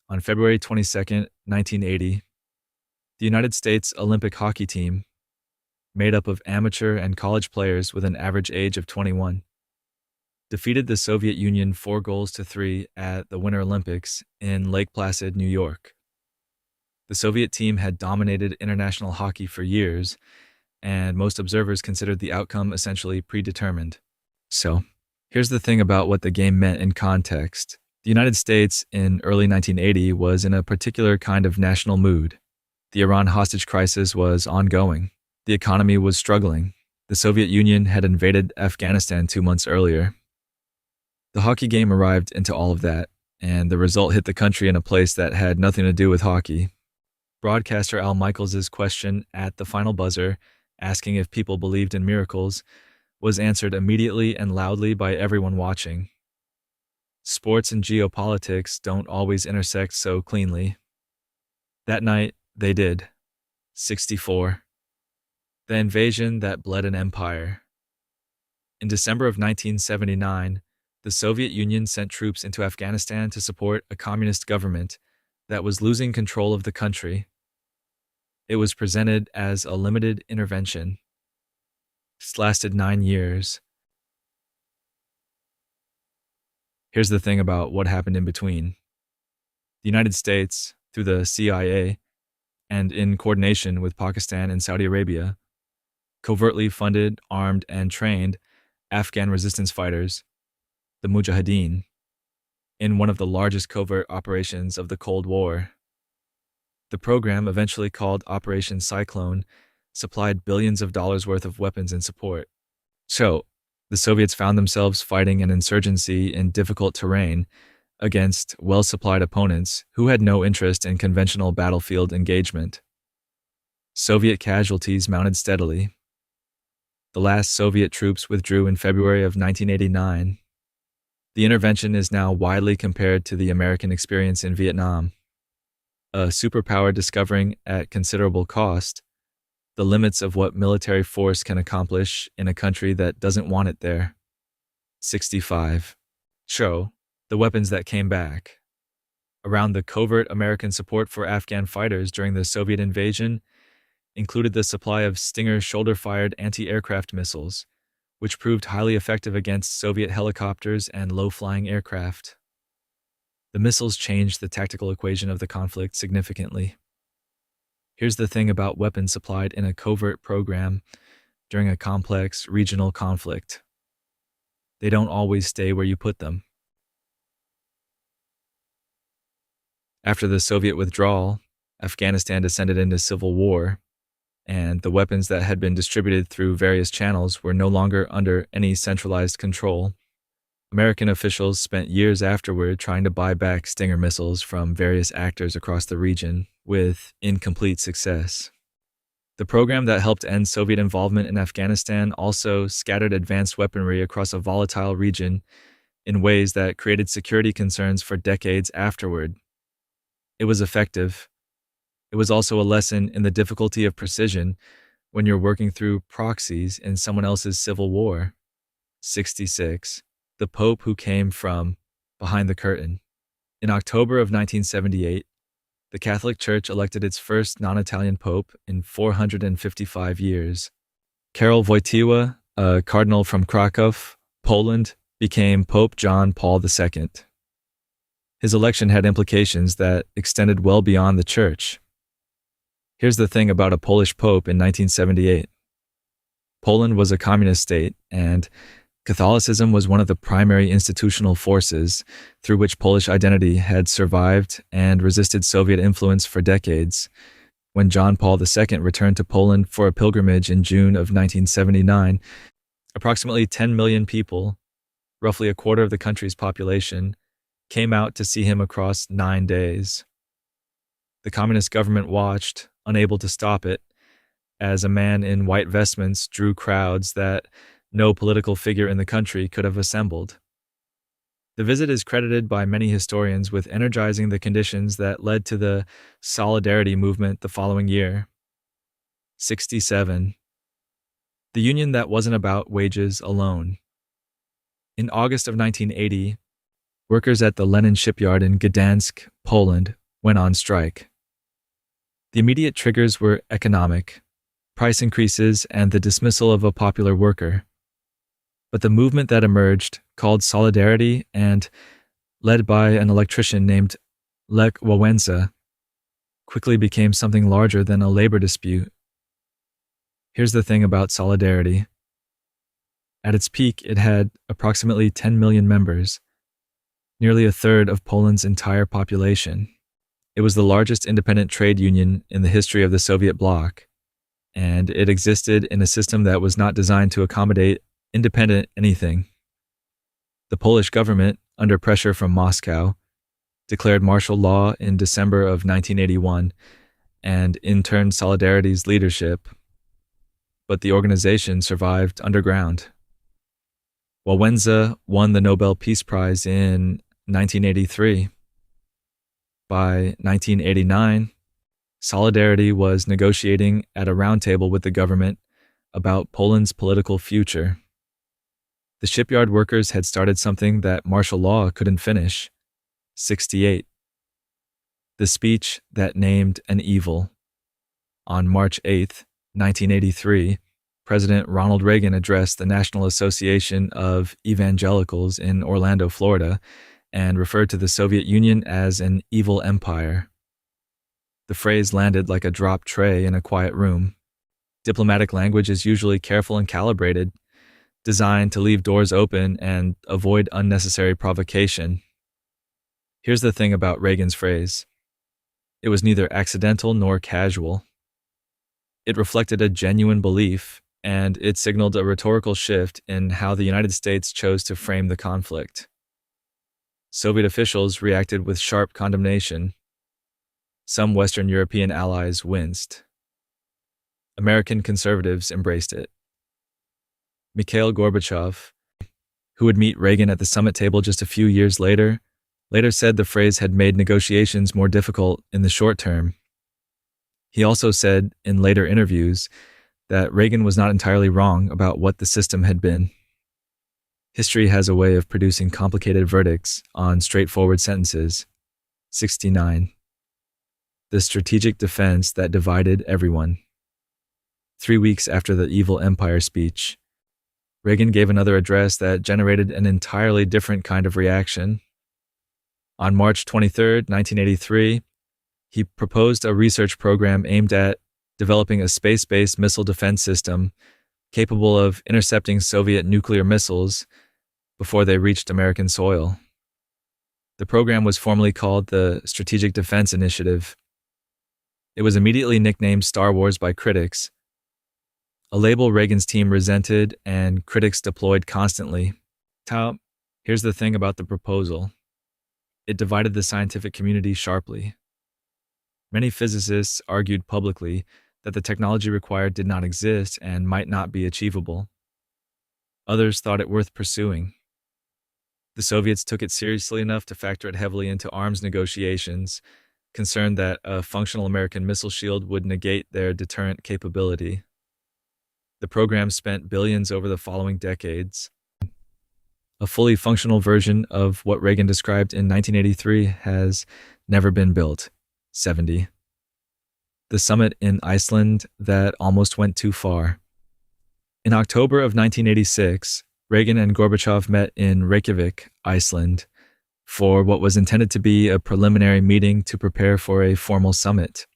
On February 22, 1980, the United States Olympic hockey team, made up of amateur and college players with an average age of 21, defeated the Soviet Union 4-3 at the Winter Olympics in Lake Placid, New York. The Soviet team had dominated international hockey for years, and most observers considered the outcome essentially predetermined. So, here's the thing about what the game meant in context. The United States in early 1980 was in a particular kind of national mood. The Iran hostage crisis was ongoing. The economy was struggling. The Soviet Union had invaded Afghanistan 2 months earlier. The hockey game arrived into all of that, and the result hit the country in a place that had nothing to do with hockey. Broadcaster Al Michaels' question at the final buzzer, asking if people believed in miracles, was answered immediately and loudly by everyone watching. Sports and geopolitics don't always intersect so cleanly. That night, they did. 64. The invasion that bled an empire. In December of 1979, the Soviet Union sent troops into Afghanistan to support a communist government that was losing control of the country. It was presented as a limited intervention. It lasted 9 years. Here's the thing about what happened in between. The United States, through the CIA, and in coordination with Pakistan and Saudi Arabia, covertly funded, armed, and trained Afghan resistance fighters, the Mujahideen, in one of the largest covert operations of the Cold War. The program, eventually called Operation Cyclone, supplied billions of dollars worth of weapons and support. So, the Soviets found themselves fighting an insurgency in difficult terrain against well-supplied opponents who had no interest in conventional battlefield engagement. Soviet casualties mounted steadily. The last Soviet troops withdrew in February of 1989. The intervention is now widely compared to the American experience in Vietnam, a superpower discovering at considerable cost the limits of what military force can accomplish in a country that doesn't want it there. 65. Show the weapons that came back. Around the covert American support for Afghan fighters during the Soviet invasion, included the supply of Stinger shoulder-fired anti-aircraft missiles, which proved highly effective against Soviet helicopters and low-flying aircraft. The missiles changed the tactical equation of the conflict significantly. Here's the thing about weapons supplied in a covert program during a complex regional conflict. They don't always stay where you put them. After the Soviet withdrawal, Afghanistan descended into civil war, and the weapons that had been distributed through various channels were no longer under any centralized control. American officials spent years afterward trying to buy back Stinger missiles from various actors across the region, with incomplete success. The program that helped end Soviet involvement in Afghanistan also scattered advanced weaponry across a volatile region in ways that created security concerns for decades afterward. It was effective. It was also a lesson in the difficulty of precision when you're working through proxies in someone else's civil war. 66. The Pope who came from behind the curtain. In October of 1978, the Catholic Church elected its first non-Italian pope in 455 years. Karol Wojtyła, a cardinal from Kraków, Poland, became Pope John Paul II. His election had implications that extended well beyond the Church. Here's the thing about a Polish pope in 1978. Poland was a communist state, and Catholicism was one of the primary institutional forces through which Polish identity had survived and resisted Soviet influence for decades. When John Paul II returned to Poland for a pilgrimage in June of 1979, approximately 10 million people, roughly a quarter of the country's population, came out to see him across 9 days. The communist government watched, unable to stop it, as a man in white vestments drew crowds that no political figure in the country could have assembled. The visit is credited by many historians with energizing the conditions that led to the Solidarity movement the following year. 67. The union that wasn't about wages alone. In August of 1980, workers at the Lenin shipyard in Gdansk, Poland, went on strike. The immediate triggers were economic, price increases, and the dismissal of a popular worker. But the movement that emerged, called Solidarity and led by an electrician named Lech Wałęsa, quickly became something larger than a labor dispute. Here's the thing about Solidarity. At its peak, it had approximately 10 million members, nearly a third of Poland's entire population. It was the largest independent trade union in the history of the Soviet bloc, and it existed in a system that was not designed to accommodate independent anything. The Polish government, under pressure from Moscow, declared martial law in December of 1981 and interned Solidarity's leadership, but the organization survived underground. Wałęsa won the Nobel Peace Prize in 1983. By 1989, Solidarity was negotiating at a roundtable with the government about Poland's political future. The shipyard workers had started something that martial law couldn't finish. 68. The speech that named an evil. On March 8, 1983, President Ronald Reagan addressed the National Association of Evangelicals in Orlando, Florida, and referred to the Soviet Union as an evil empire. The phrase landed like a dropped tray in a quiet room. Diplomatic language is usually careful and calibrated, designed to leave doors open and avoid unnecessary provocation. Here's the thing about Reagan's phrase. It was neither accidental nor casual. It reflected a genuine belief, and it signaled a rhetorical shift in how the United States chose to frame the conflict. Soviet officials reacted with sharp condemnation. Some Western European allies winced. American conservatives embraced it. Mikhail Gorbachev, who would meet Reagan at the summit table just a few years later said the phrase had made negotiations more difficult in the short term. He also said in later interviews that Reagan was not entirely wrong about what the system had been. History has a way of producing complicated verdicts on straightforward sentences. 69. The strategic defense that divided everyone. 3 weeks after the Evil Empire speech, Reagan gave another address that generated an entirely different kind of reaction. On March 23, 1983, he proposed a research program aimed at developing a space-based missile defense system capable of intercepting Soviet nuclear missiles before they reached American soil. The program was formally called the Strategic Defense Initiative. It was immediately nicknamed Star Wars by critics, a label Reagan's team resented and critics deployed constantly. Here's the thing about the proposal. It divided the scientific community sharply. Many physicists argued publicly that the technology required did not exist and might not be achievable. Others thought it worth pursuing. The Soviets took it seriously enough to factor it heavily into arms negotiations, concerned that a functional American missile shield would negate their deterrent capability. The program spent billions over the following decades. A fully functional version of what Reagan described in 1983 has never been built. 70. The summit in Iceland that almost went too far. In October of 1986, Reagan and Gorbachev met in Reykjavik, Iceland, for what was intended to be a preliminary meeting to prepare for a formal summit.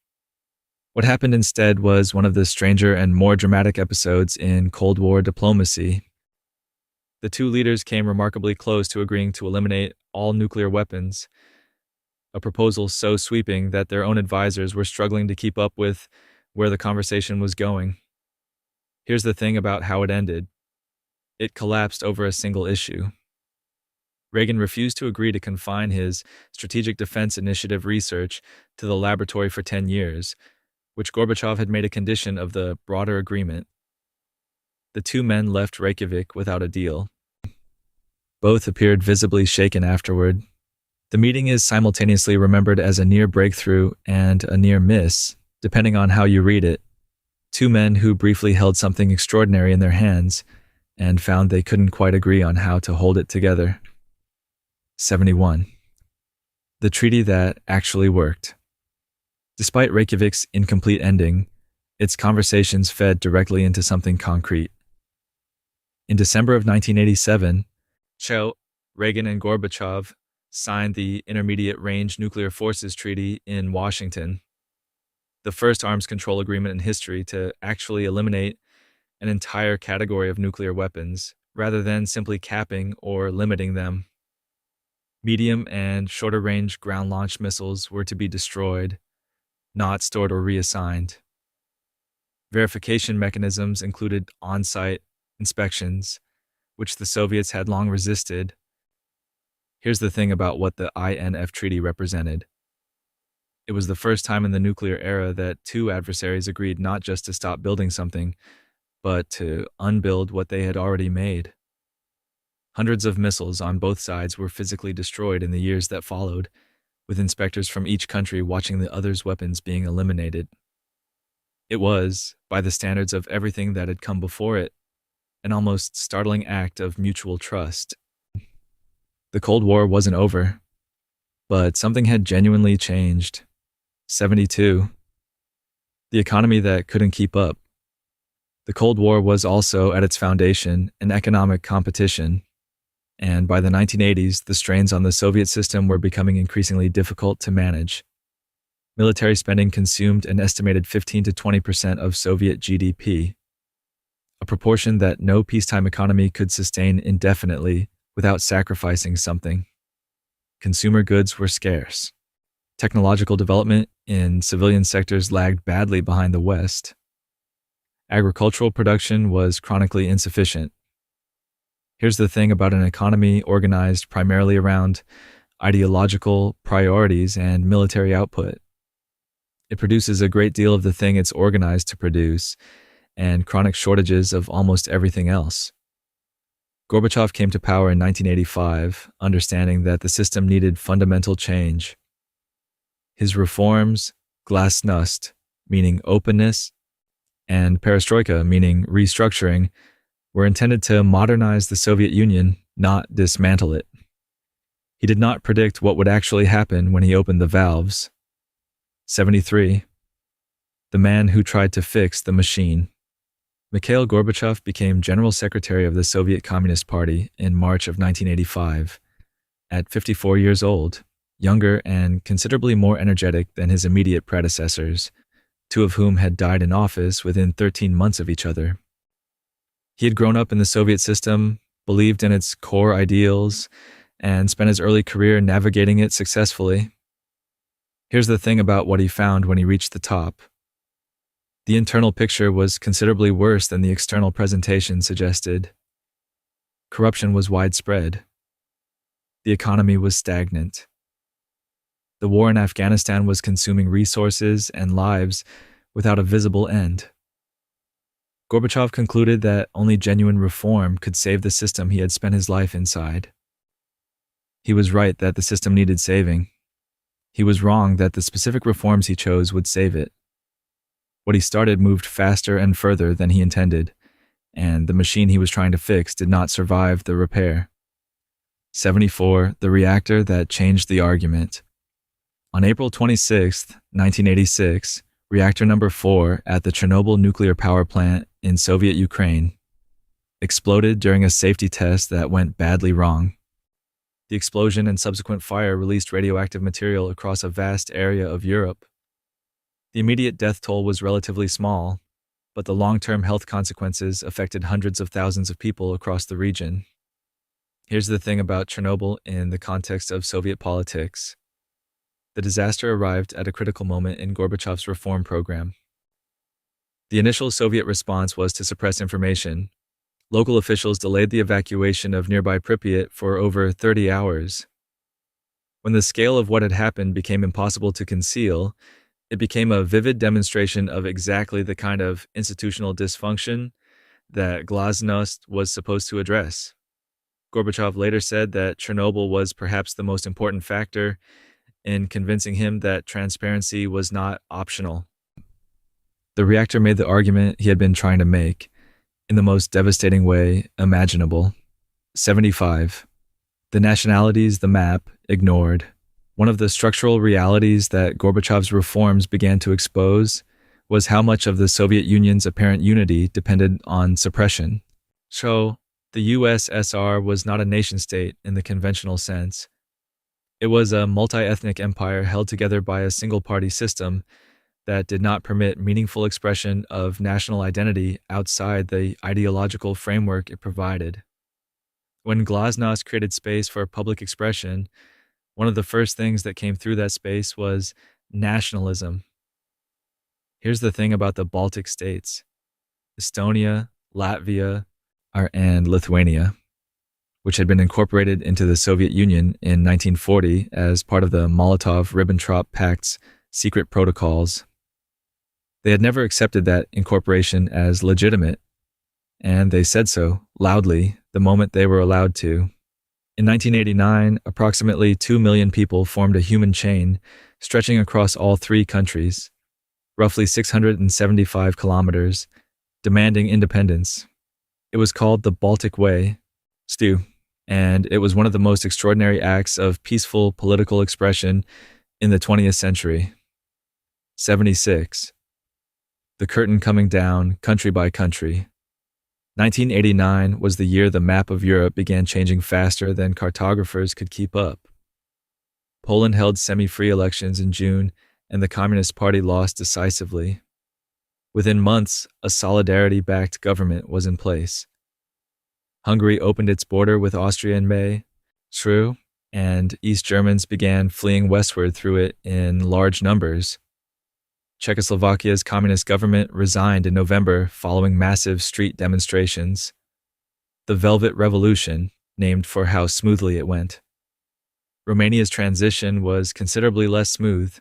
What happened instead was one of the stranger and more dramatic episodes in Cold War diplomacy. The two leaders came remarkably close to agreeing to eliminate all nuclear weapons, a proposal so sweeping that their own advisors were struggling to keep up with where the conversation was going. Here's the thing about how it ended. It collapsed over a single issue. Reagan refused to agree to confine his Strategic Defense Initiative research to the laboratory for 10 years, which Gorbachev had made a condition of the broader agreement. The two men left Reykjavik without a deal. Both appeared visibly shaken afterward. The meeting is simultaneously remembered as a near breakthrough and a near miss, depending on how you read it. Two men who briefly held something extraordinary in their hands and found they couldn't quite agree on how to hold it together. 71. The treaty that actually worked. Despite Reykjavik's incomplete ending, its conversations fed directly into something concrete. In December of 1987, Reagan and Gorbachev signed the Intermediate Range Nuclear Forces Treaty in Washington, the first arms control agreement in history to actually eliminate an entire category of nuclear weapons, rather than simply capping or limiting them. Medium and shorter-range ground-launched missiles were to be destroyed, not stored or reassigned. Verification mechanisms included on-site inspections, which the Soviets had long resisted. Here's the thing about what the INF Treaty represented. It was the first time in the nuclear era that two adversaries agreed not just to stop building something, but to unbuild what they had already made. Hundreds of missiles on both sides were physically destroyed in the years that followed, with inspectors from each country watching the other's weapons being eliminated. It was, by the standards of everything that had come before it, an almost startling act of mutual trust. The Cold War wasn't over, but something had genuinely changed. 72. The economy that couldn't keep up. The Cold War was also, at its foundation, an economic competition, and by the 1980s, the strains on the Soviet system were becoming increasingly difficult to manage. Military spending consumed an estimated 15 to 20% of Soviet GDP, a proportion that no peacetime economy could sustain indefinitely without sacrificing something. Consumer goods were scarce. Technological development in civilian sectors lagged badly behind the West. Agricultural production was chronically insufficient. Here's the thing about an economy organized primarily around ideological priorities and military output. It produces a great deal of the thing it's organized to produce, and chronic shortages of almost everything else. Gorbachev came to power in 1985, understanding that the system needed fundamental change. His reforms, glasnost, meaning openness, and perestroika, meaning restructuring, were intended to modernize the Soviet Union, not dismantle it. He did not predict what would actually happen when he opened the valves. 73. The man who tried to fix the machine. Mikhail Gorbachev became General Secretary of the Soviet Communist Party in March of 1985, at 54 years old, younger and considerably more energetic than his immediate predecessors, two of whom had died in office within 13 months of each other. He had grown up in the Soviet system, believed in its core ideals, and spent his early career navigating it successfully. Here's the thing about what he found when he reached the top. The internal picture was considerably worse than the external presentation suggested. Corruption was widespread. The economy was stagnant. The war in Afghanistan was consuming resources and lives without a visible end. Gorbachev concluded that only genuine reform could save the system he had spent his life inside. He was right that the system needed saving. He was wrong that the specific reforms he chose would save it. What he started moved faster and further than he intended, and the machine he was trying to fix did not survive the repair. 74, the reactor that changed the argument. On April 26, 1986, reactor number 4 at the Chernobyl nuclear power plant in Soviet Ukraine exploded during a safety test that went badly wrong. The explosion and subsequent fire released radioactive material across a vast area of Europe. The immediate death toll was relatively small, but the long-term health consequences affected hundreds of thousands of people across the region. Here's the thing about Chernobyl in the context of Soviet politics. The disaster arrived at a critical moment in Gorbachev's reform program. The initial Soviet response was to suppress information. Local officials delayed the evacuation of nearby Pripyat for over 30 hours. When the scale of what had happened became impossible to conceal, it became a vivid demonstration of exactly the kind of institutional dysfunction that Glasnost was supposed to address. Gorbachev later said that Chernobyl was perhaps the most important factor in convincing him that transparency was not optional. The reactor made the argument he had been trying to make in the most devastating way imaginable. 75. The nationalities the map ignored. One of the structural realities that Gorbachev's reforms began to expose was how much of the Soviet Union's apparent unity depended on suppression. So, the USSR was not a nation-state in the conventional sense. It was a multi-ethnic empire held together by a single-party system that did not permit meaningful expression of national identity outside the ideological framework it provided. When Glasnost created space for public expression, one of the first things that came through that space was nationalism. Here's the thing about the Baltic states: Estonia, Latvia, and Lithuania, which had been incorporated into the Soviet Union in 1940 as part of the Molotov-Ribbentrop Pact's secret protocols. They had never accepted that incorporation as legitimate, and they said so loudly the moment they were allowed to. In 1989, approximately 2 million people formed a human chain stretching across all three countries, roughly 675 kilometers, demanding independence. It was called the Baltic Way, STU, and it was one of the most extraordinary acts of peaceful political expression in the 20th century. 76. The curtain coming down country by country. 1989 was the year the map of Europe began changing faster than cartographers could keep up. Poland held semi-free elections in June, and the Communist Party lost decisively. Within months, a solidarity-backed government was in place. Hungary opened its border with Austria in May, true, and East Germans began fleeing westward through it in large numbers. Czechoslovakia's communist government resigned in November following massive street demonstrations. The Velvet Revolution, named for how smoothly it went. Romania's transition was considerably less smooth.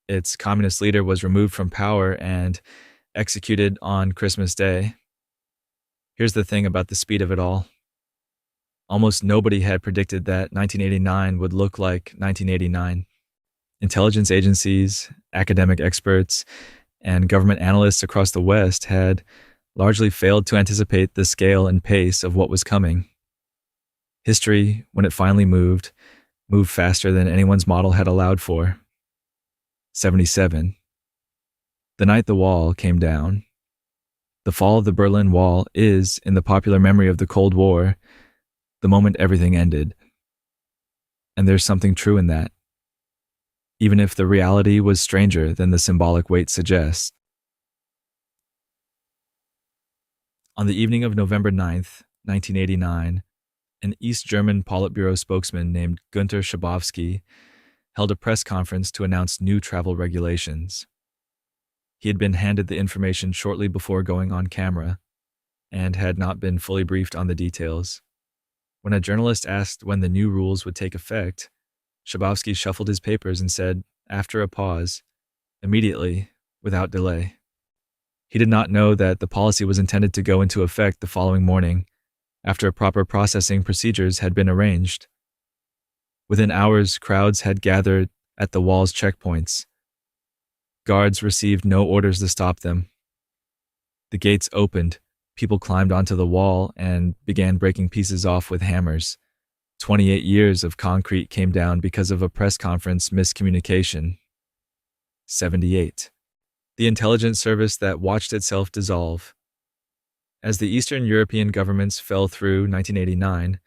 Its communist leader was removed from power and executed on Christmas Day. Here's the thing about the speed of it all. Almost nobody had predicted that 1989 would look like 1989. Intelligence agencies, academic experts, and government analysts across the West had largely failed to anticipate the scale and pace of what was coming. History, when it finally moved faster than anyone's model had allowed for. 77. The night the wall came down. The fall of the Berlin Wall is, in the popular memory of the Cold War, the moment everything ended. And there's something true in that, even if the reality was stranger than the symbolic weight suggests. On the evening of November 9th, 1989, an East German Politburo spokesman named Günter Schabowski held a press conference to announce new travel regulations. He had been handed the information shortly before going on camera and had not been fully briefed on the details. When a journalist asked when the new rules would take effect, Schabowski shuffled his papers and said, after a pause, immediately, without delay. He did not know that the policy was intended to go into effect the following morning, after proper processing procedures had been arranged. Within hours, crowds had gathered at the wall's checkpoints. Guards received no orders to stop them. The gates opened, people climbed onto the wall and began breaking pieces off with hammers. 28 years of concrete came down because of a press conference miscommunication. 78. The intelligence service that watched itself dissolve. As the Eastern European governments fell through 1989,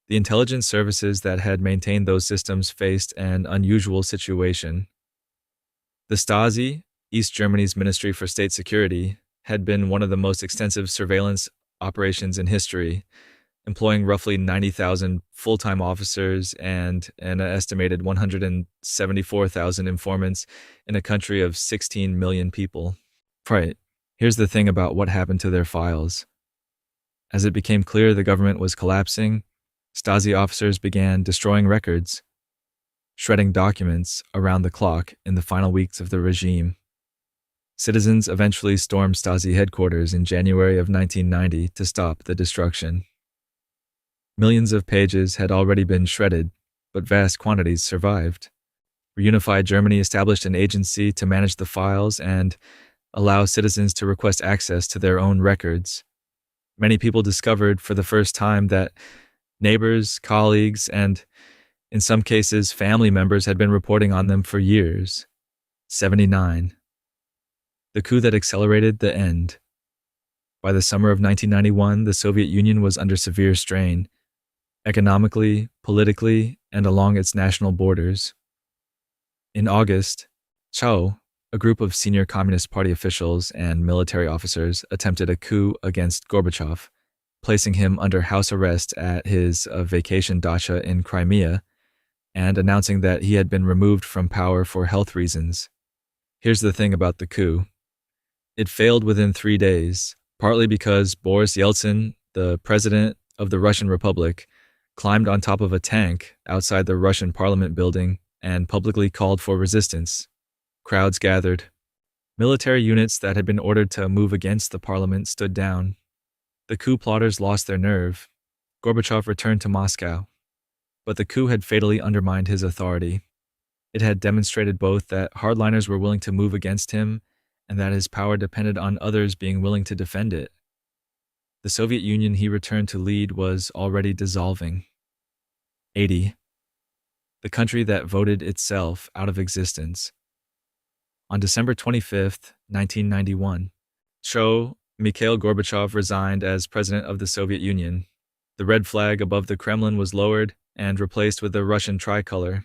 the intelligence services that had maintained those systems faced an unusual situation. The Stasi, East Germany's Ministry for State Security, had been one of the most extensive surveillance operations in history, employing roughly 90,000 full-time officers and an estimated 174,000 informants in a country of 16 million people. Right. Here's the thing about what happened to their files. As it became clear the government was collapsing, Stasi officers began destroying records, shredding documents around the clock in the final weeks of the regime. Citizens eventually stormed Stasi headquarters in January of 1990 to stop the destruction. Millions of pages had already been shredded, but vast quantities survived. Reunified Germany established an agency to manage the files and allow citizens to request access to their own records. Many people discovered for the first time that neighbors, colleagues, and in some cases family members had been reporting on them for years. 79. The coup that accelerated the end. By the summer of 1991, the Soviet Union was under severe strain, economically, politically, and along its national borders. In August, Chao, a group of senior Communist Party officials and military officers, attempted a coup against Gorbachev, placing him under house arrest at his vacation dacha in Crimea and announcing that he had been removed from power for health reasons. Here's the thing about the coup. It failed within 3 days, partly because Boris Yeltsin, the president of the Russian Republic, climbed on top of a tank outside the Russian parliament building and publicly called for resistance. Crowds gathered. Military units that had been ordered to move against the parliament stood down. The coup plotters lost their nerve. Gorbachev returned to Moscow. But the coup had fatally undermined his authority. It had demonstrated both that hardliners were willing to move against him and that his power depended on others being willing to defend it. The Soviet Union he returned to lead was already dissolving. 80. The country that voted itself out of existence. On December 25th, 1991, Mikhail Gorbachev resigned as president of the Soviet Union. The red flag above the Kremlin was lowered and replaced with the Russian tricolor.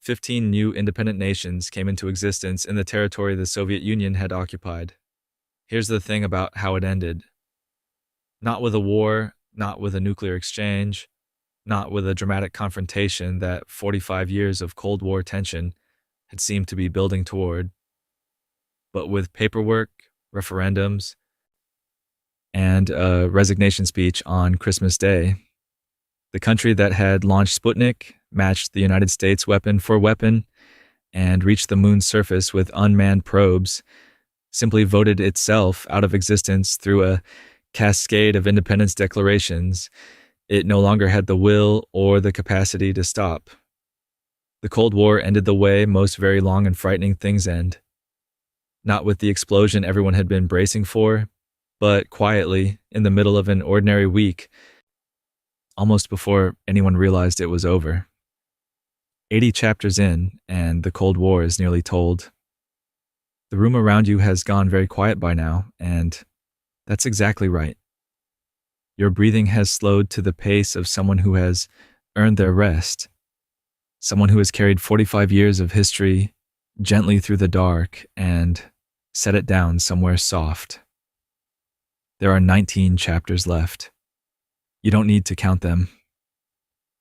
15 new independent nations came into existence in the territory the Soviet Union had occupied. Here's the thing about how it ended. Not with a war, not with a nuclear exchange, not with a dramatic confrontation that 45 years of Cold War tension had seemed to be building toward, but with paperwork, referendums, and a resignation speech on Christmas Day. The country that had launched Sputnik, matched the United States weapon for weapon, and reached the moon's surface with unmanned probes, simply voted itself out of existence through a cascade of independence declarations. It no longer had the will or the capacity to stop. The Cold War ended the way most very long and frightening things end. Not with the explosion everyone had been bracing for, but quietly, in the middle of an ordinary week, almost before anyone realized it was over. 80 chapters in, and the Cold War is nearly told. The room around you has gone very quiet by now, and That's exactly right. Your breathing has slowed to the pace of someone who has earned their rest, someone who has carried 45 years of history gently through the dark and set it down somewhere soft. There are 19 chapters left. You don't need to count them.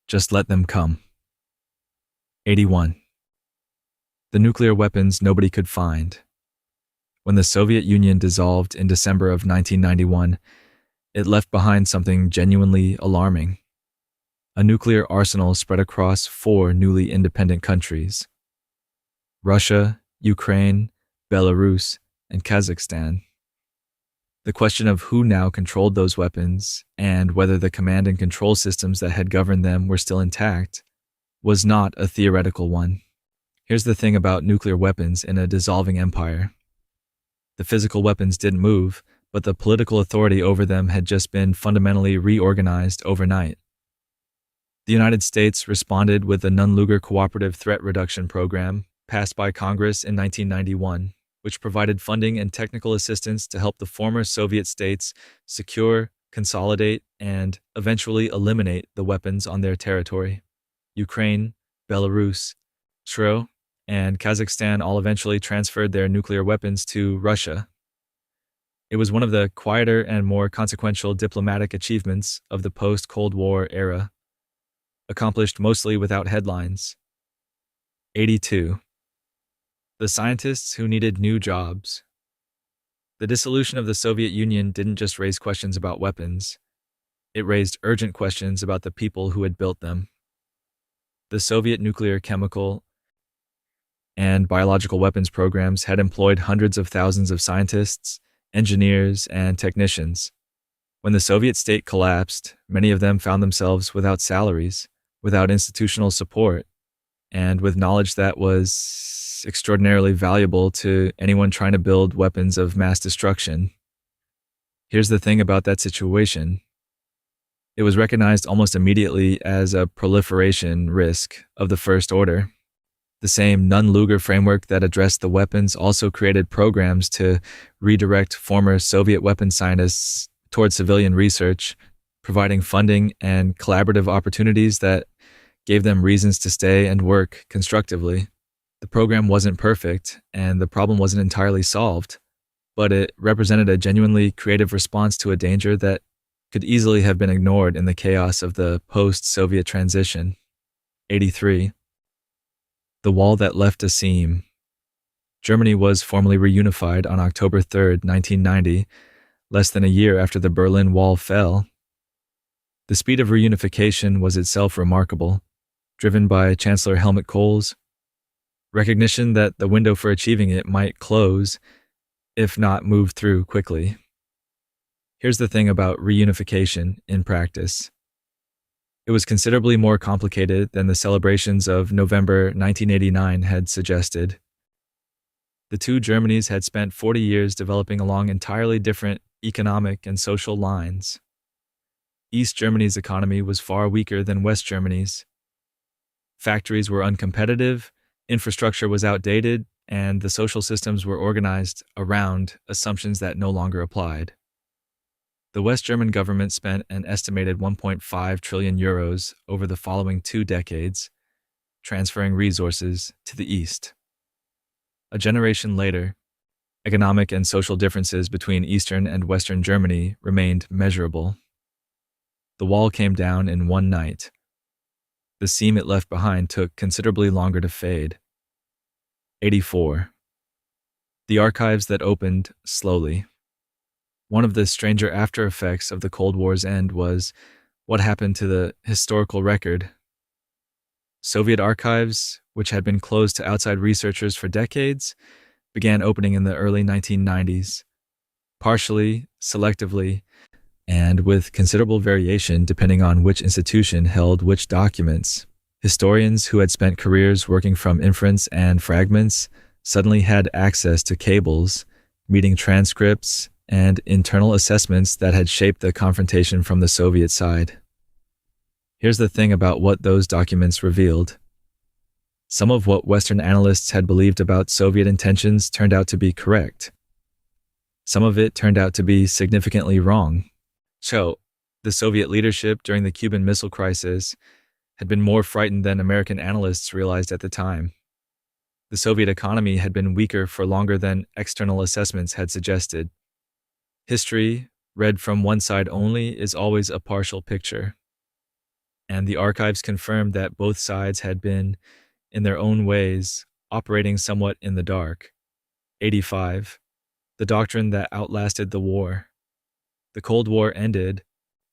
Just let them come. 81. The nuclear weapons nobody could find. When the Soviet Union dissolved in December of 1991, it left behind something genuinely alarming. A nuclear arsenal spread across 4 newly independent countries: Russia, Ukraine, Belarus, and Kazakhstan. The question of who now controlled those weapons and whether the command and control systems that had governed them were still intact was not a theoretical one. Here's the thing about nuclear weapons in a dissolving empire. The physical weapons didn't move, but the political authority over them had just been fundamentally reorganized overnight. The United States responded with the Nunn-Lugar Cooperative Threat Reduction Program, passed by Congress in 1991, which provided funding and technical assistance to help the former Soviet states secure, consolidate, and eventually eliminate the weapons on their territory. Ukraine, Belarus, Russia, and Kazakhstan all eventually transferred their nuclear weapons to Russia. It was one of the quieter and more consequential diplomatic achievements of the post-Cold War era, accomplished mostly without headlines. 82. The scientists who needed new jobs. The dissolution of the Soviet Union didn't just raise questions about weapons. It raised urgent questions about the people who had built them. The Soviet nuclear, chemical, and biological weapons programs had employed hundreds of thousands of scientists, engineers, and technicians. When the Soviet state collapsed, many of them found themselves without salaries, without institutional support, and with knowledge that was extraordinarily valuable to anyone trying to build weapons of mass destruction. Here's the thing about that situation. It was recognized almost immediately as a proliferation risk of the first order. The same Nunn-Lugar framework that addressed the weapons also created programs to redirect former Soviet weapon scientists toward civilian research, providing funding and collaborative opportunities that gave them reasons to stay and work constructively. The program wasn't perfect, and the problem wasn't entirely solved, but it represented a genuinely creative response to a danger that could easily have been ignored in the chaos of the post-Soviet transition. 83. The wall that left a seam. Germany was formally reunified on October 3, 1990, less than a year after the Berlin Wall fell. The speed of reunification was itself remarkable, driven by Chancellor Helmut Kohl's recognition that the window for achieving it might close, if not move through quickly. Here's the thing about reunification in practice. It was considerably more complicated than the celebrations of November 1989 had suggested. The two Germanys had spent 40 years developing along entirely different economic and social lines. East Germany's economy was far weaker than West Germany's. Factories were uncompetitive, infrastructure was outdated, and the social systems were organized around assumptions that no longer applied. The West German government spent an estimated 1.5 trillion euros over the following 2 decades, transferring resources to the East. A generation later, economic and social differences between Eastern and Western Germany remained measurable. The wall came down in one night. The seam it left behind took considerably longer to fade. 84. The archives that opened slowly. One of the stranger after effects of the Cold War's end was what happened to the historical record. Soviet archives, which had been closed to outside researchers for decades, began opening in the early 1990s, partially, selectively, and with considerable variation depending on which institution held which documents. Historians who had spent careers working from inference and fragments suddenly had access to cables, meeting transcripts, and internal assessments that had shaped the confrontation from the Soviet side. Here's the thing about what those documents revealed. Some of what Western analysts had believed about Soviet intentions turned out to be correct. Some of it turned out to be significantly wrong. So, the Soviet leadership during the Cuban Missile Crisis had been more frightened than American analysts realized at the time. The Soviet economy had been weaker for longer than external assessments had suggested. History, read from one side only, is always a partial picture. And the archives confirmed that both sides had been, in their own ways, operating somewhat in the dark. 85. The doctrine that outlasted the war. The Cold War ended,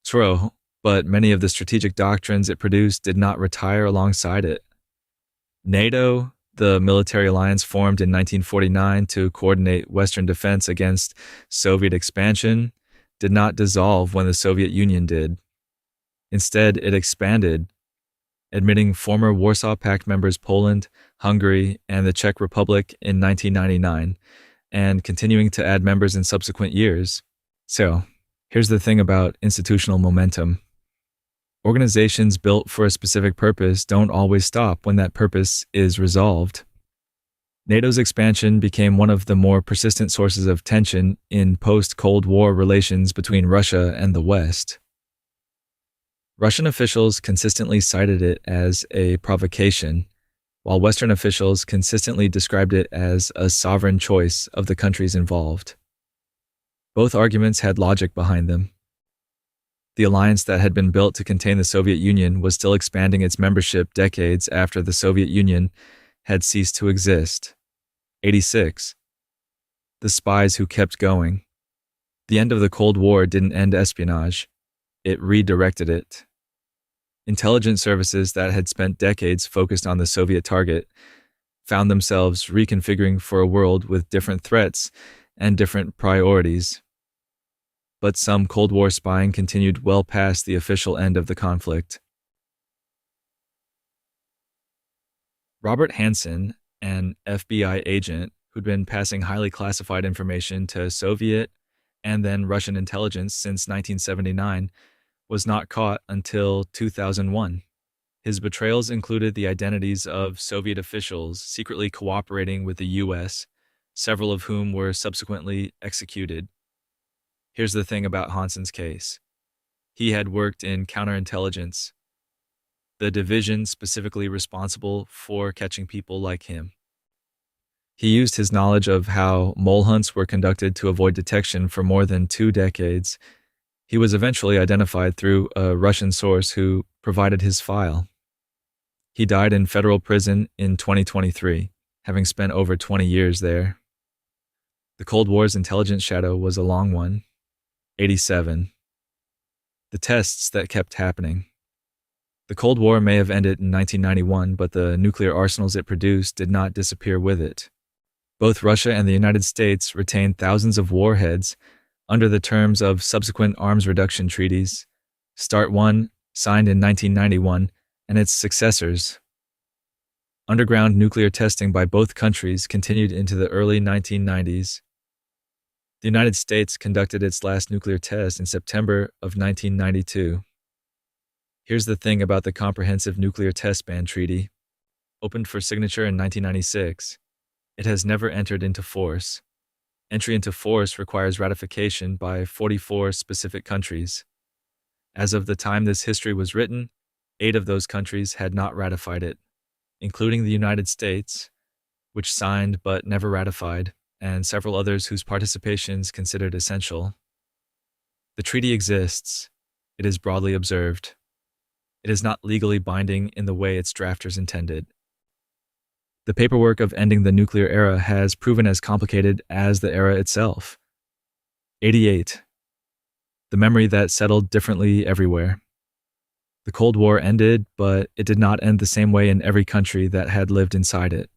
true, but many of the strategic doctrines it produced did not retire alongside it. NATO, the military alliance formed in 1949 to coordinate Western defense against Soviet expansion, did not dissolve when the Soviet Union did. Instead, it expanded, admitting former Warsaw Pact members Poland, Hungary, and the Czech Republic in 1999, and continuing to add members in subsequent years. So, here's the thing about institutional momentum. Organizations built for a specific purpose don't always stop when that purpose is resolved. NATO's expansion became one of the more persistent sources of tension in post-Cold War relations between Russia and the West. Russian officials consistently cited it as a provocation, while Western officials consistently described it as a sovereign choice of the countries involved. Both arguments had logic behind them. The alliance that had been built to contain the Soviet Union was still expanding its membership decades after the Soviet Union had ceased to exist. 86. The spies who kept going. The end of the Cold War didn't end espionage. It redirected it. Intelligence services that had spent decades focused on the Soviet target found themselves reconfiguring for a world with different threats and different priorities. But some Cold War spying continued well past the official end of the conflict. Robert Hansen, an FBI agent who'd been passing highly classified information to Soviet and then Russian intelligence since 1979, was not caught until 2001. His betrayals included the identities of Soviet officials secretly cooperating with the U.S., several of whom were subsequently executed. Here's the thing about Hansen's case. He had worked in counterintelligence, the division specifically responsible for catching people like him. He used his knowledge of how mole hunts were conducted to avoid detection for more than 2 decades. He was eventually identified through a Russian source who provided his file. He died in federal prison in 2023, having spent over 20 years there. The Cold War's intelligence shadow was a long one. 87. The tests that kept happening. The Cold War may have ended in 1991, but the nuclear arsenals it produced did not disappear with it. Both Russia and the United States retained thousands of warheads under the terms of subsequent arms reduction treaties, START 1, signed in 1991, and its successors. Underground nuclear testing by both countries continued into the early 1990s. The United States conducted its last nuclear test in September of 1992. Here's the thing about the Comprehensive Nuclear Test Ban Treaty. Opened for signature in 1996, it has never entered into force. Entry into force requires ratification by 44 specific countries. As of the time this history was written, 8 of those countries had not ratified it, including the United States, which signed but never ratified, and several others whose participation is considered essential. The treaty exists. It is broadly observed. It is not legally binding in the way its drafters intended. The paperwork of ending the nuclear era has proven as complicated as the era itself. 88. The memory that settled differently everywhere. The Cold War ended, but it did not end the same way in every country that had lived inside it.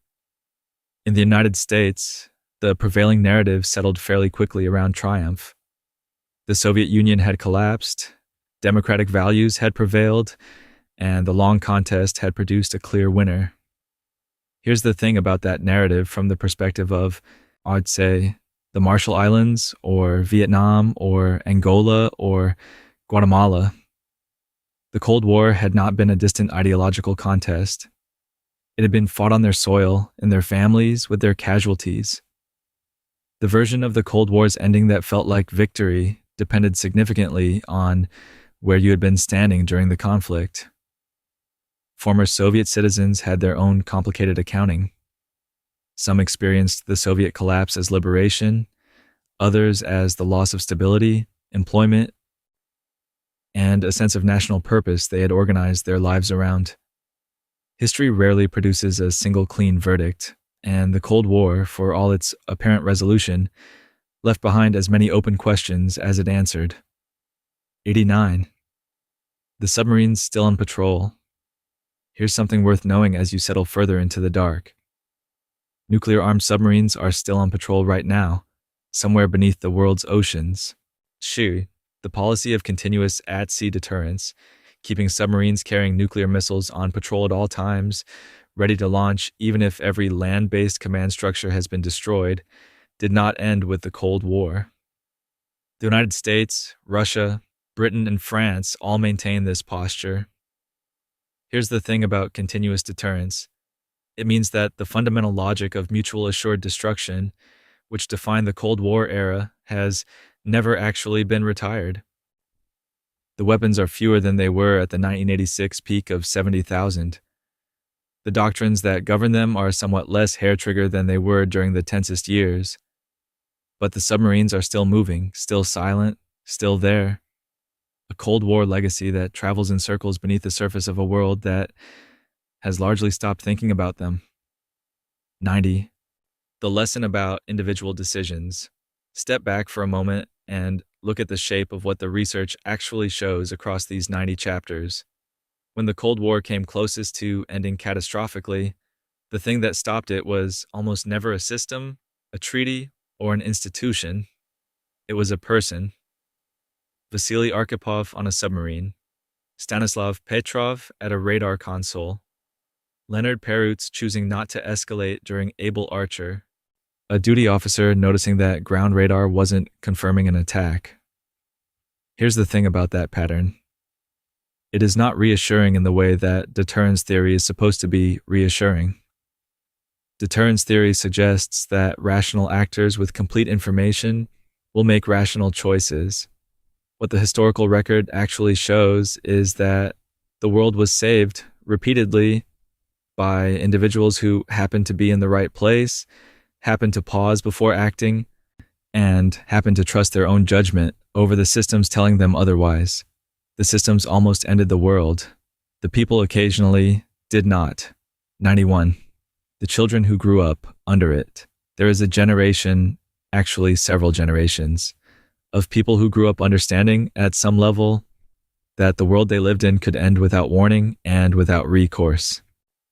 In the United States, the prevailing narrative settled fairly quickly around triumph. The Soviet Union had collapsed, democratic values had prevailed, and the long contest had produced a clear winner. Here's the thing about that narrative from the perspective of, I'd say, the Marshall Islands, or Vietnam, or Angola, or Guatemala. The Cold War had not been a distant ideological contest. It had been fought on their soil, in their families, with their casualties. The The version of the Cold War's ending that felt like victory depended significantly on where you had been standing during the conflict. Former Soviet citizens had their own complicated accounting. Some experienced the Soviet collapse as liberation, others as the loss of stability, employment, and a sense of national purpose they had organized their lives around. History rarely produces a single clean verdict, and the Cold War, for all its apparent resolution, left behind as many open questions as it answered. 89. The submarines still on patrol. Here's something worth knowing as you settle further into the dark. Nuclear-armed submarines are still on patrol right now, somewhere beneath the world's oceans. The policy of continuous at-sea deterrence, keeping submarines carrying nuclear missiles on patrol at all times, ready to launch even if every land-based command structure has been destroyed, did not end with the Cold War. The United States, Russia, Britain, and France all maintain this posture. Here's the thing about continuous deterrence. It means that the fundamental logic of mutual assured destruction, which defined the Cold War era, has never actually been retired. The weapons are fewer than they were at the 1986 peak of 70,000. The doctrines that govern them are somewhat less hair-trigger than they were during the tensest years. But the submarines are still moving, still silent, still there. A Cold War legacy that travels in circles beneath the surface of a world that has largely stopped thinking about them. 90. The lesson about individual decisions. Step back for a moment and look at the shape of what the research actually shows across these 90 chapters. When the Cold War came closest to ending catastrophically, the thing that stopped it was almost never a system, a treaty, or an institution. It was a person. Vasili Arkhipov on a submarine. Stanislav Petrov at a radar console. Leonard Perutz choosing not to escalate during Able Archer. A duty officer noticing that ground radar wasn't confirming an attack. Here's the thing about that pattern. It is not reassuring in the way that deterrence theory is supposed to be reassuring. Deterrence theory suggests that rational actors with complete information will make rational choices. What the historical record actually shows is that the world was saved repeatedly by individuals who happened to be in the right place, happened to pause before acting, and happened to trust their own judgment over the systems telling them otherwise. The systems almost ended the world. The people occasionally did not. 91. The children who grew up under it. There is a generation, actually several generations, of people who grew up understanding at some level that the world they lived in could end without warning and without recourse.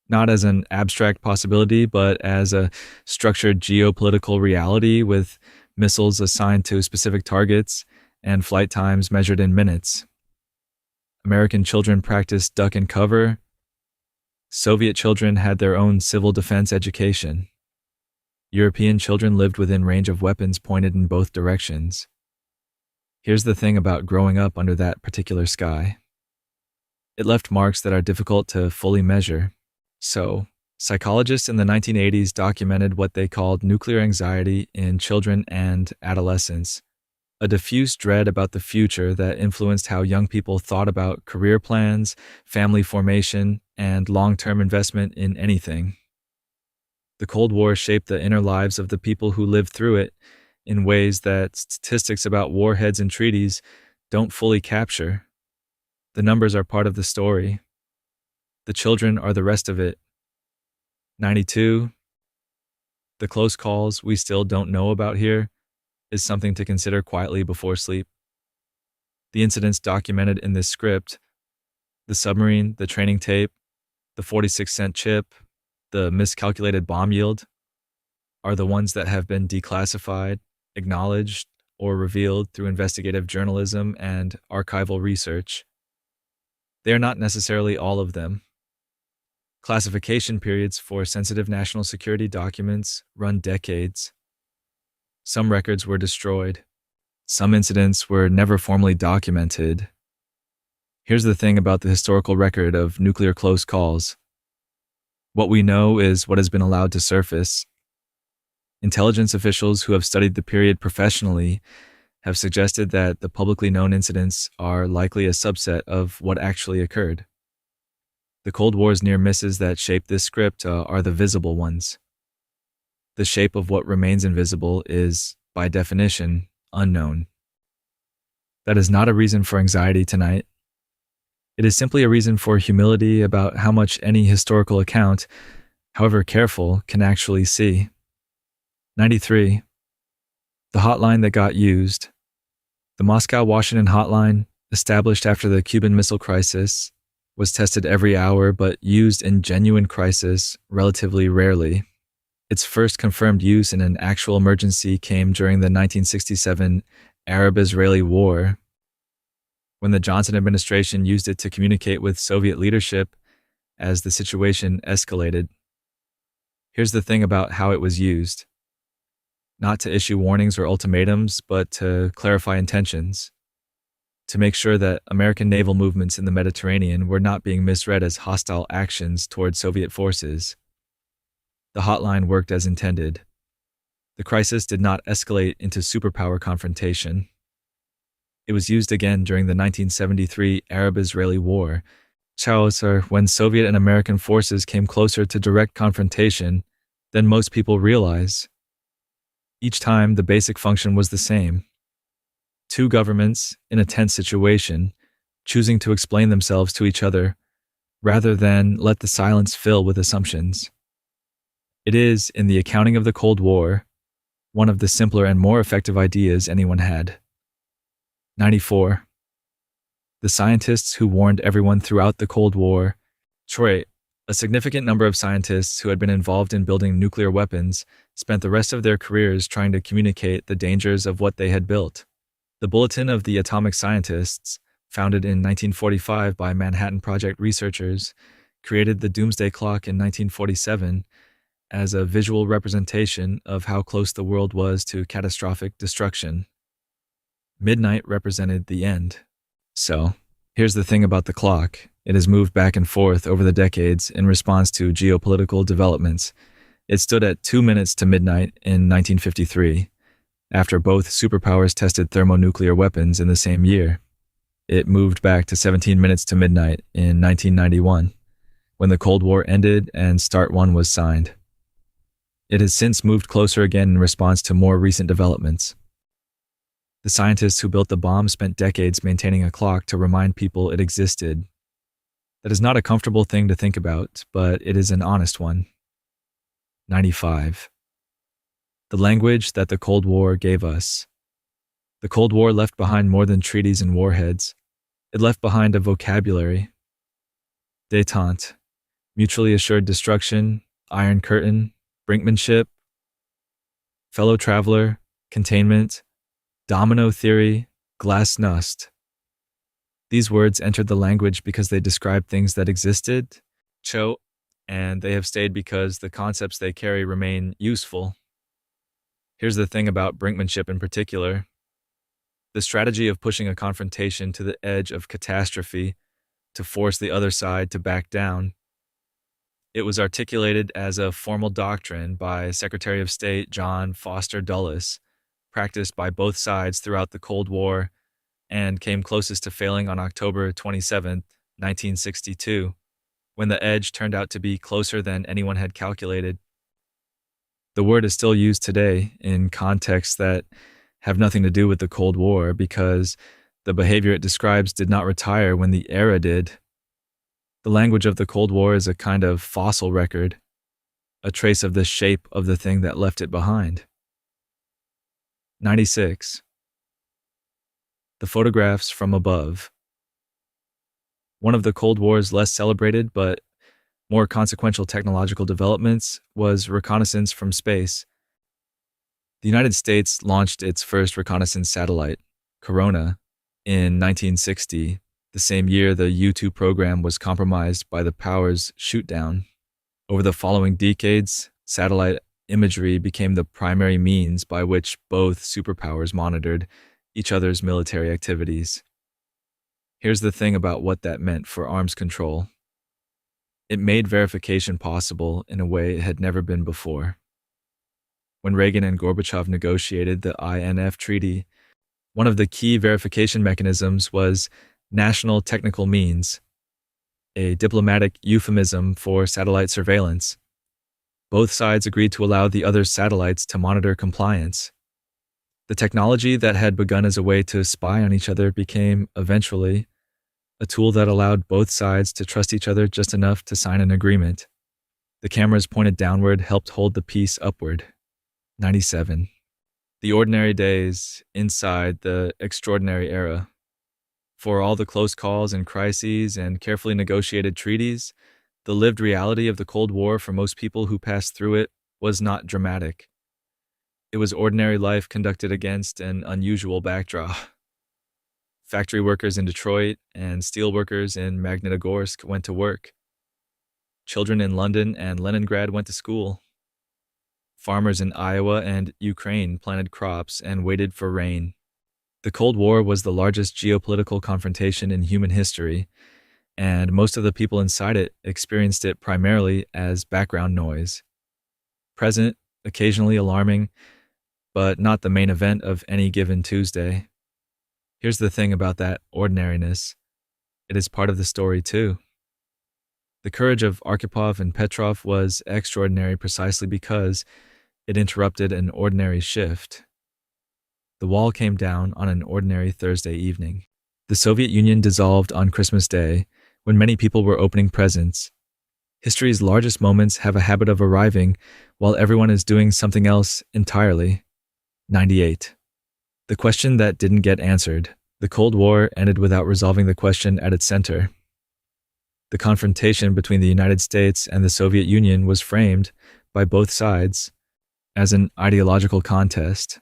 Not as an abstract possibility, but as a structured geopolitical reality with missiles assigned to specific targets and flight times measured in minutes. American children practiced duck and cover. Soviet children had their own civil defense education. European children lived within range of weapons pointed in both directions. Here's the thing about growing up under that particular sky. It left marks that are difficult to fully measure. So, psychologists in the 1980s documented what they called nuclear anxiety in children and adolescents, a diffuse dread about the future that influenced how young people thought about career plans, family formation, and long-term investment in anything. The Cold War shaped the inner lives of the people who lived through it in ways that statistics about warheads and treaties don't fully capture. The numbers are part of the story. The children are the rest of it. 92. The close calls we still don't know about here is something to consider quietly before sleep. The incidents documented in this script, the submarine, the training tape, the 46-cent chip, the miscalculated bomb yield, are the ones that have been declassified, acknowledged, or revealed through investigative journalism and archival research. They are not necessarily all of them. Classification periods for sensitive national security documents run decades. Some records were destroyed. Some incidents were never formally documented. Here's the thing about the historical record of nuclear close calls. What we know is what has been allowed to surface. Intelligence officials who have studied the period professionally have suggested that the publicly known incidents are likely a subset of what actually occurred. The Cold War's near misses that shape this script are the visible ones. The shape of what remains invisible is, by definition, unknown. That is not a reason for anxiety tonight. It is simply a reason for humility about how much any historical account, however careful, can actually see. 93. The hotline that got used. The Moscow-Washington hotline, established after the Cuban Missile Crisis, was tested every hour but used in genuine crisis relatively rarely. Its first confirmed use in an actual emergency came during the 1967 Arab-Israeli War, when the Johnson administration used it to communicate with Soviet leadership as the situation escalated. Here's the thing about how it was used. Not to issue warnings or ultimatums, but to clarify intentions. To make sure that American naval movements in the Mediterranean were not being misread as hostile actions toward Soviet forces. The hotline worked as intended. The crisis did not escalate into superpower confrontation. It was used again during the 1973 Arab-Israeli War, when Soviet and American forces came closer to direct confrontation than most people realize. Each time, the basic function was the same. Two governments, in a tense situation, choosing to explain themselves to each other, rather than let the silence fill with assumptions. It is, in the accounting of the Cold War, one of the simpler and more effective ideas anyone had. 94. The scientists who warned everyone throughout the Cold War. A significant number of scientists who had been involved in building nuclear weapons spent the rest of their careers trying to communicate the dangers of what they had built. The Bulletin of the Atomic Scientists, founded in 1945 by Manhattan Project researchers, created the Doomsday Clock in 1947 as a visual representation of how close the world was to catastrophic destruction. Midnight represented the end. So, here's the thing about the clock. It has moved back and forth over the decades in response to geopolitical developments. It stood at 2 minutes to midnight in 1953, after both superpowers tested thermonuclear weapons in the same year. It moved back to 17 minutes to midnight in 1991, when the Cold War ended and START 1 was signed. It has since moved closer again in response to more recent developments. The scientists who built the bomb spent decades maintaining a clock to remind people it existed. That is not a comfortable thing to think about, but it is an honest one. 95. The language that the Cold War gave us. The Cold War left behind more than treaties and warheads. It left behind a vocabulary. Détente, mutually assured destruction, Iron Curtain, brinkmanship, fellow traveler, containment, domino theory, glasnost. These words entered the language because they described things that existed, and they have stayed because the concepts they carry remain useful. Here's the thing about brinkmanship in particular. The strategy of pushing a confrontation to the edge of catastrophe to force the other side to back down. It was articulated as a formal doctrine by Secretary of State John Foster Dulles, practiced by both sides throughout the Cold War, and came closest to failing on October 27, 1962, when the edge turned out to be closer than anyone had calculated. The word is still used today in contexts that have nothing to do with the Cold War because the behavior it describes did not retire when the era did. The language of the Cold War is a kind of fossil record, a trace of the shape of the thing that left it behind. 96. The photographs from above. One of the Cold War's less celebrated but more consequential technological developments was reconnaissance from space. The United States launched its first reconnaissance satellite, Corona, in 1960, the same year the U-2 program was compromised by the powers' shoot-down. Over the following decades, satellite imagery became the primary means by which both superpowers monitored each other's military activities. Here's the thing about what that meant for arms control. It made verification possible in a way it had never been before. when Reagan and Gorbachev negotiated the INF Treaty, one of the key verification mechanisms was national technical means, a diplomatic euphemism for satellite surveillance. Both sides agreed to allow the other's satellites to monitor compliance. The technology that had begun as a way to spy on each other became, eventually, a tool that allowed both sides to trust each other just enough to sign an agreement. The cameras pointed downward helped hold the piece upward. 97. The ordinary days inside the extraordinary era. For all the close calls and crises and carefully negotiated treaties, the lived reality of the Cold War for most people who passed through it was not dramatic. It was ordinary life conducted against an unusual backdrop. Factory workers in Detroit and steel workers in Magnitogorsk went to work. Children in London and Leningrad went to school. Farmers in Iowa and Ukraine planted crops and waited for rain. The Cold War was the largest geopolitical confrontation in human history, and most of the people inside it experienced it primarily as background noise. Present, occasionally alarming, but not the main event of any given Tuesday. Here's the thing about that ordinariness. It is part of the story too. The courage of Arkhipov and Petrov was extraordinary precisely because it interrupted an ordinary shift. The wall came down on an ordinary Thursday evening. The Soviet Union dissolved on Christmas Day, when many people were opening presents. History's largest moments have a habit of arriving while everyone is doing something else entirely. 98. The question that didn't get answered. The Cold War ended without resolving the question at its center. The confrontation between the United States and the Soviet Union was framed, by both sides, as an ideological contest,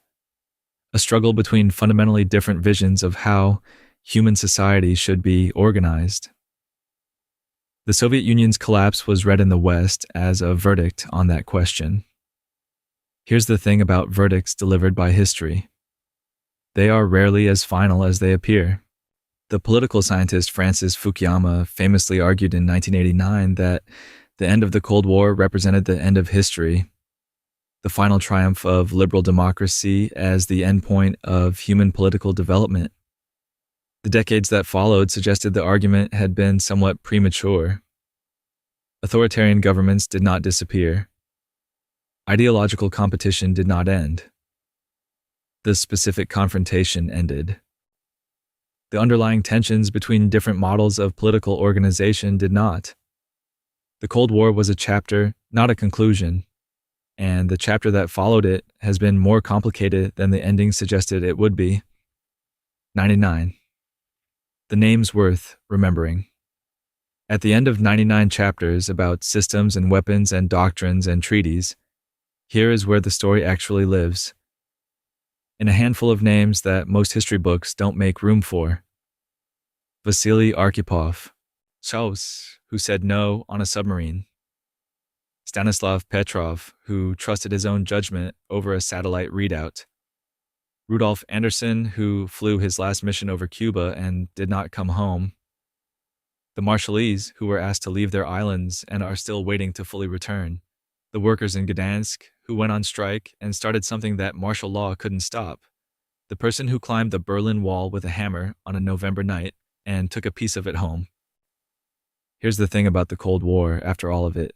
a struggle between fundamentally different visions of how human society should be organized. The Soviet Union's collapse was read in the West as a verdict on that question. Here's the thing about verdicts delivered by history. They are rarely as final as they appear. The political scientist Francis Fukuyama famously argued in 1989 that the end of the Cold War represented the end of history, the final triumph of liberal democracy as the endpoint of human political development. The decades that followed suggested the argument had been somewhat premature. Authoritarian governments did not disappear. Ideological competition did not end. The specific confrontation ended. The underlying tensions between different models of political organization did not. The Cold War was a chapter, not a conclusion, and the chapter that followed it has been more complicated than the ending suggested it would be. 99. The names worth remembering. At the end of 99 chapters about systems and weapons and doctrines and treaties, here is where the story actually lives. In a handful of names that most history books don't make room for. Vasili Arkhipov, Chaos, who said no on a submarine. Stanislav Petrov, who trusted his own judgment over a satellite readout. Rudolf Anderson, who flew his last mission over Cuba and did not come home. The Marshallese, who were asked to leave their islands and are still waiting to fully return. The workers in Gdansk, who went on strike and started something that martial law couldn't stop. The person who climbed the Berlin Wall with a hammer on a November night and took a piece of it home. Here's the thing about the Cold War, after all of it.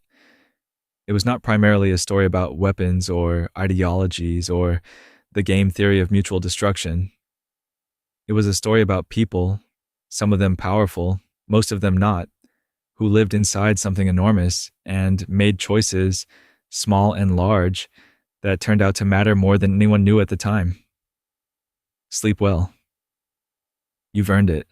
It was not primarily a story about weapons or ideologies or the game theory of mutual destruction. It was a story about people, some of them powerful, most of them not, who lived inside something enormous and made choices, small and large, that turned out to matter more than anyone knew at the time. Sleep well. You've earned it.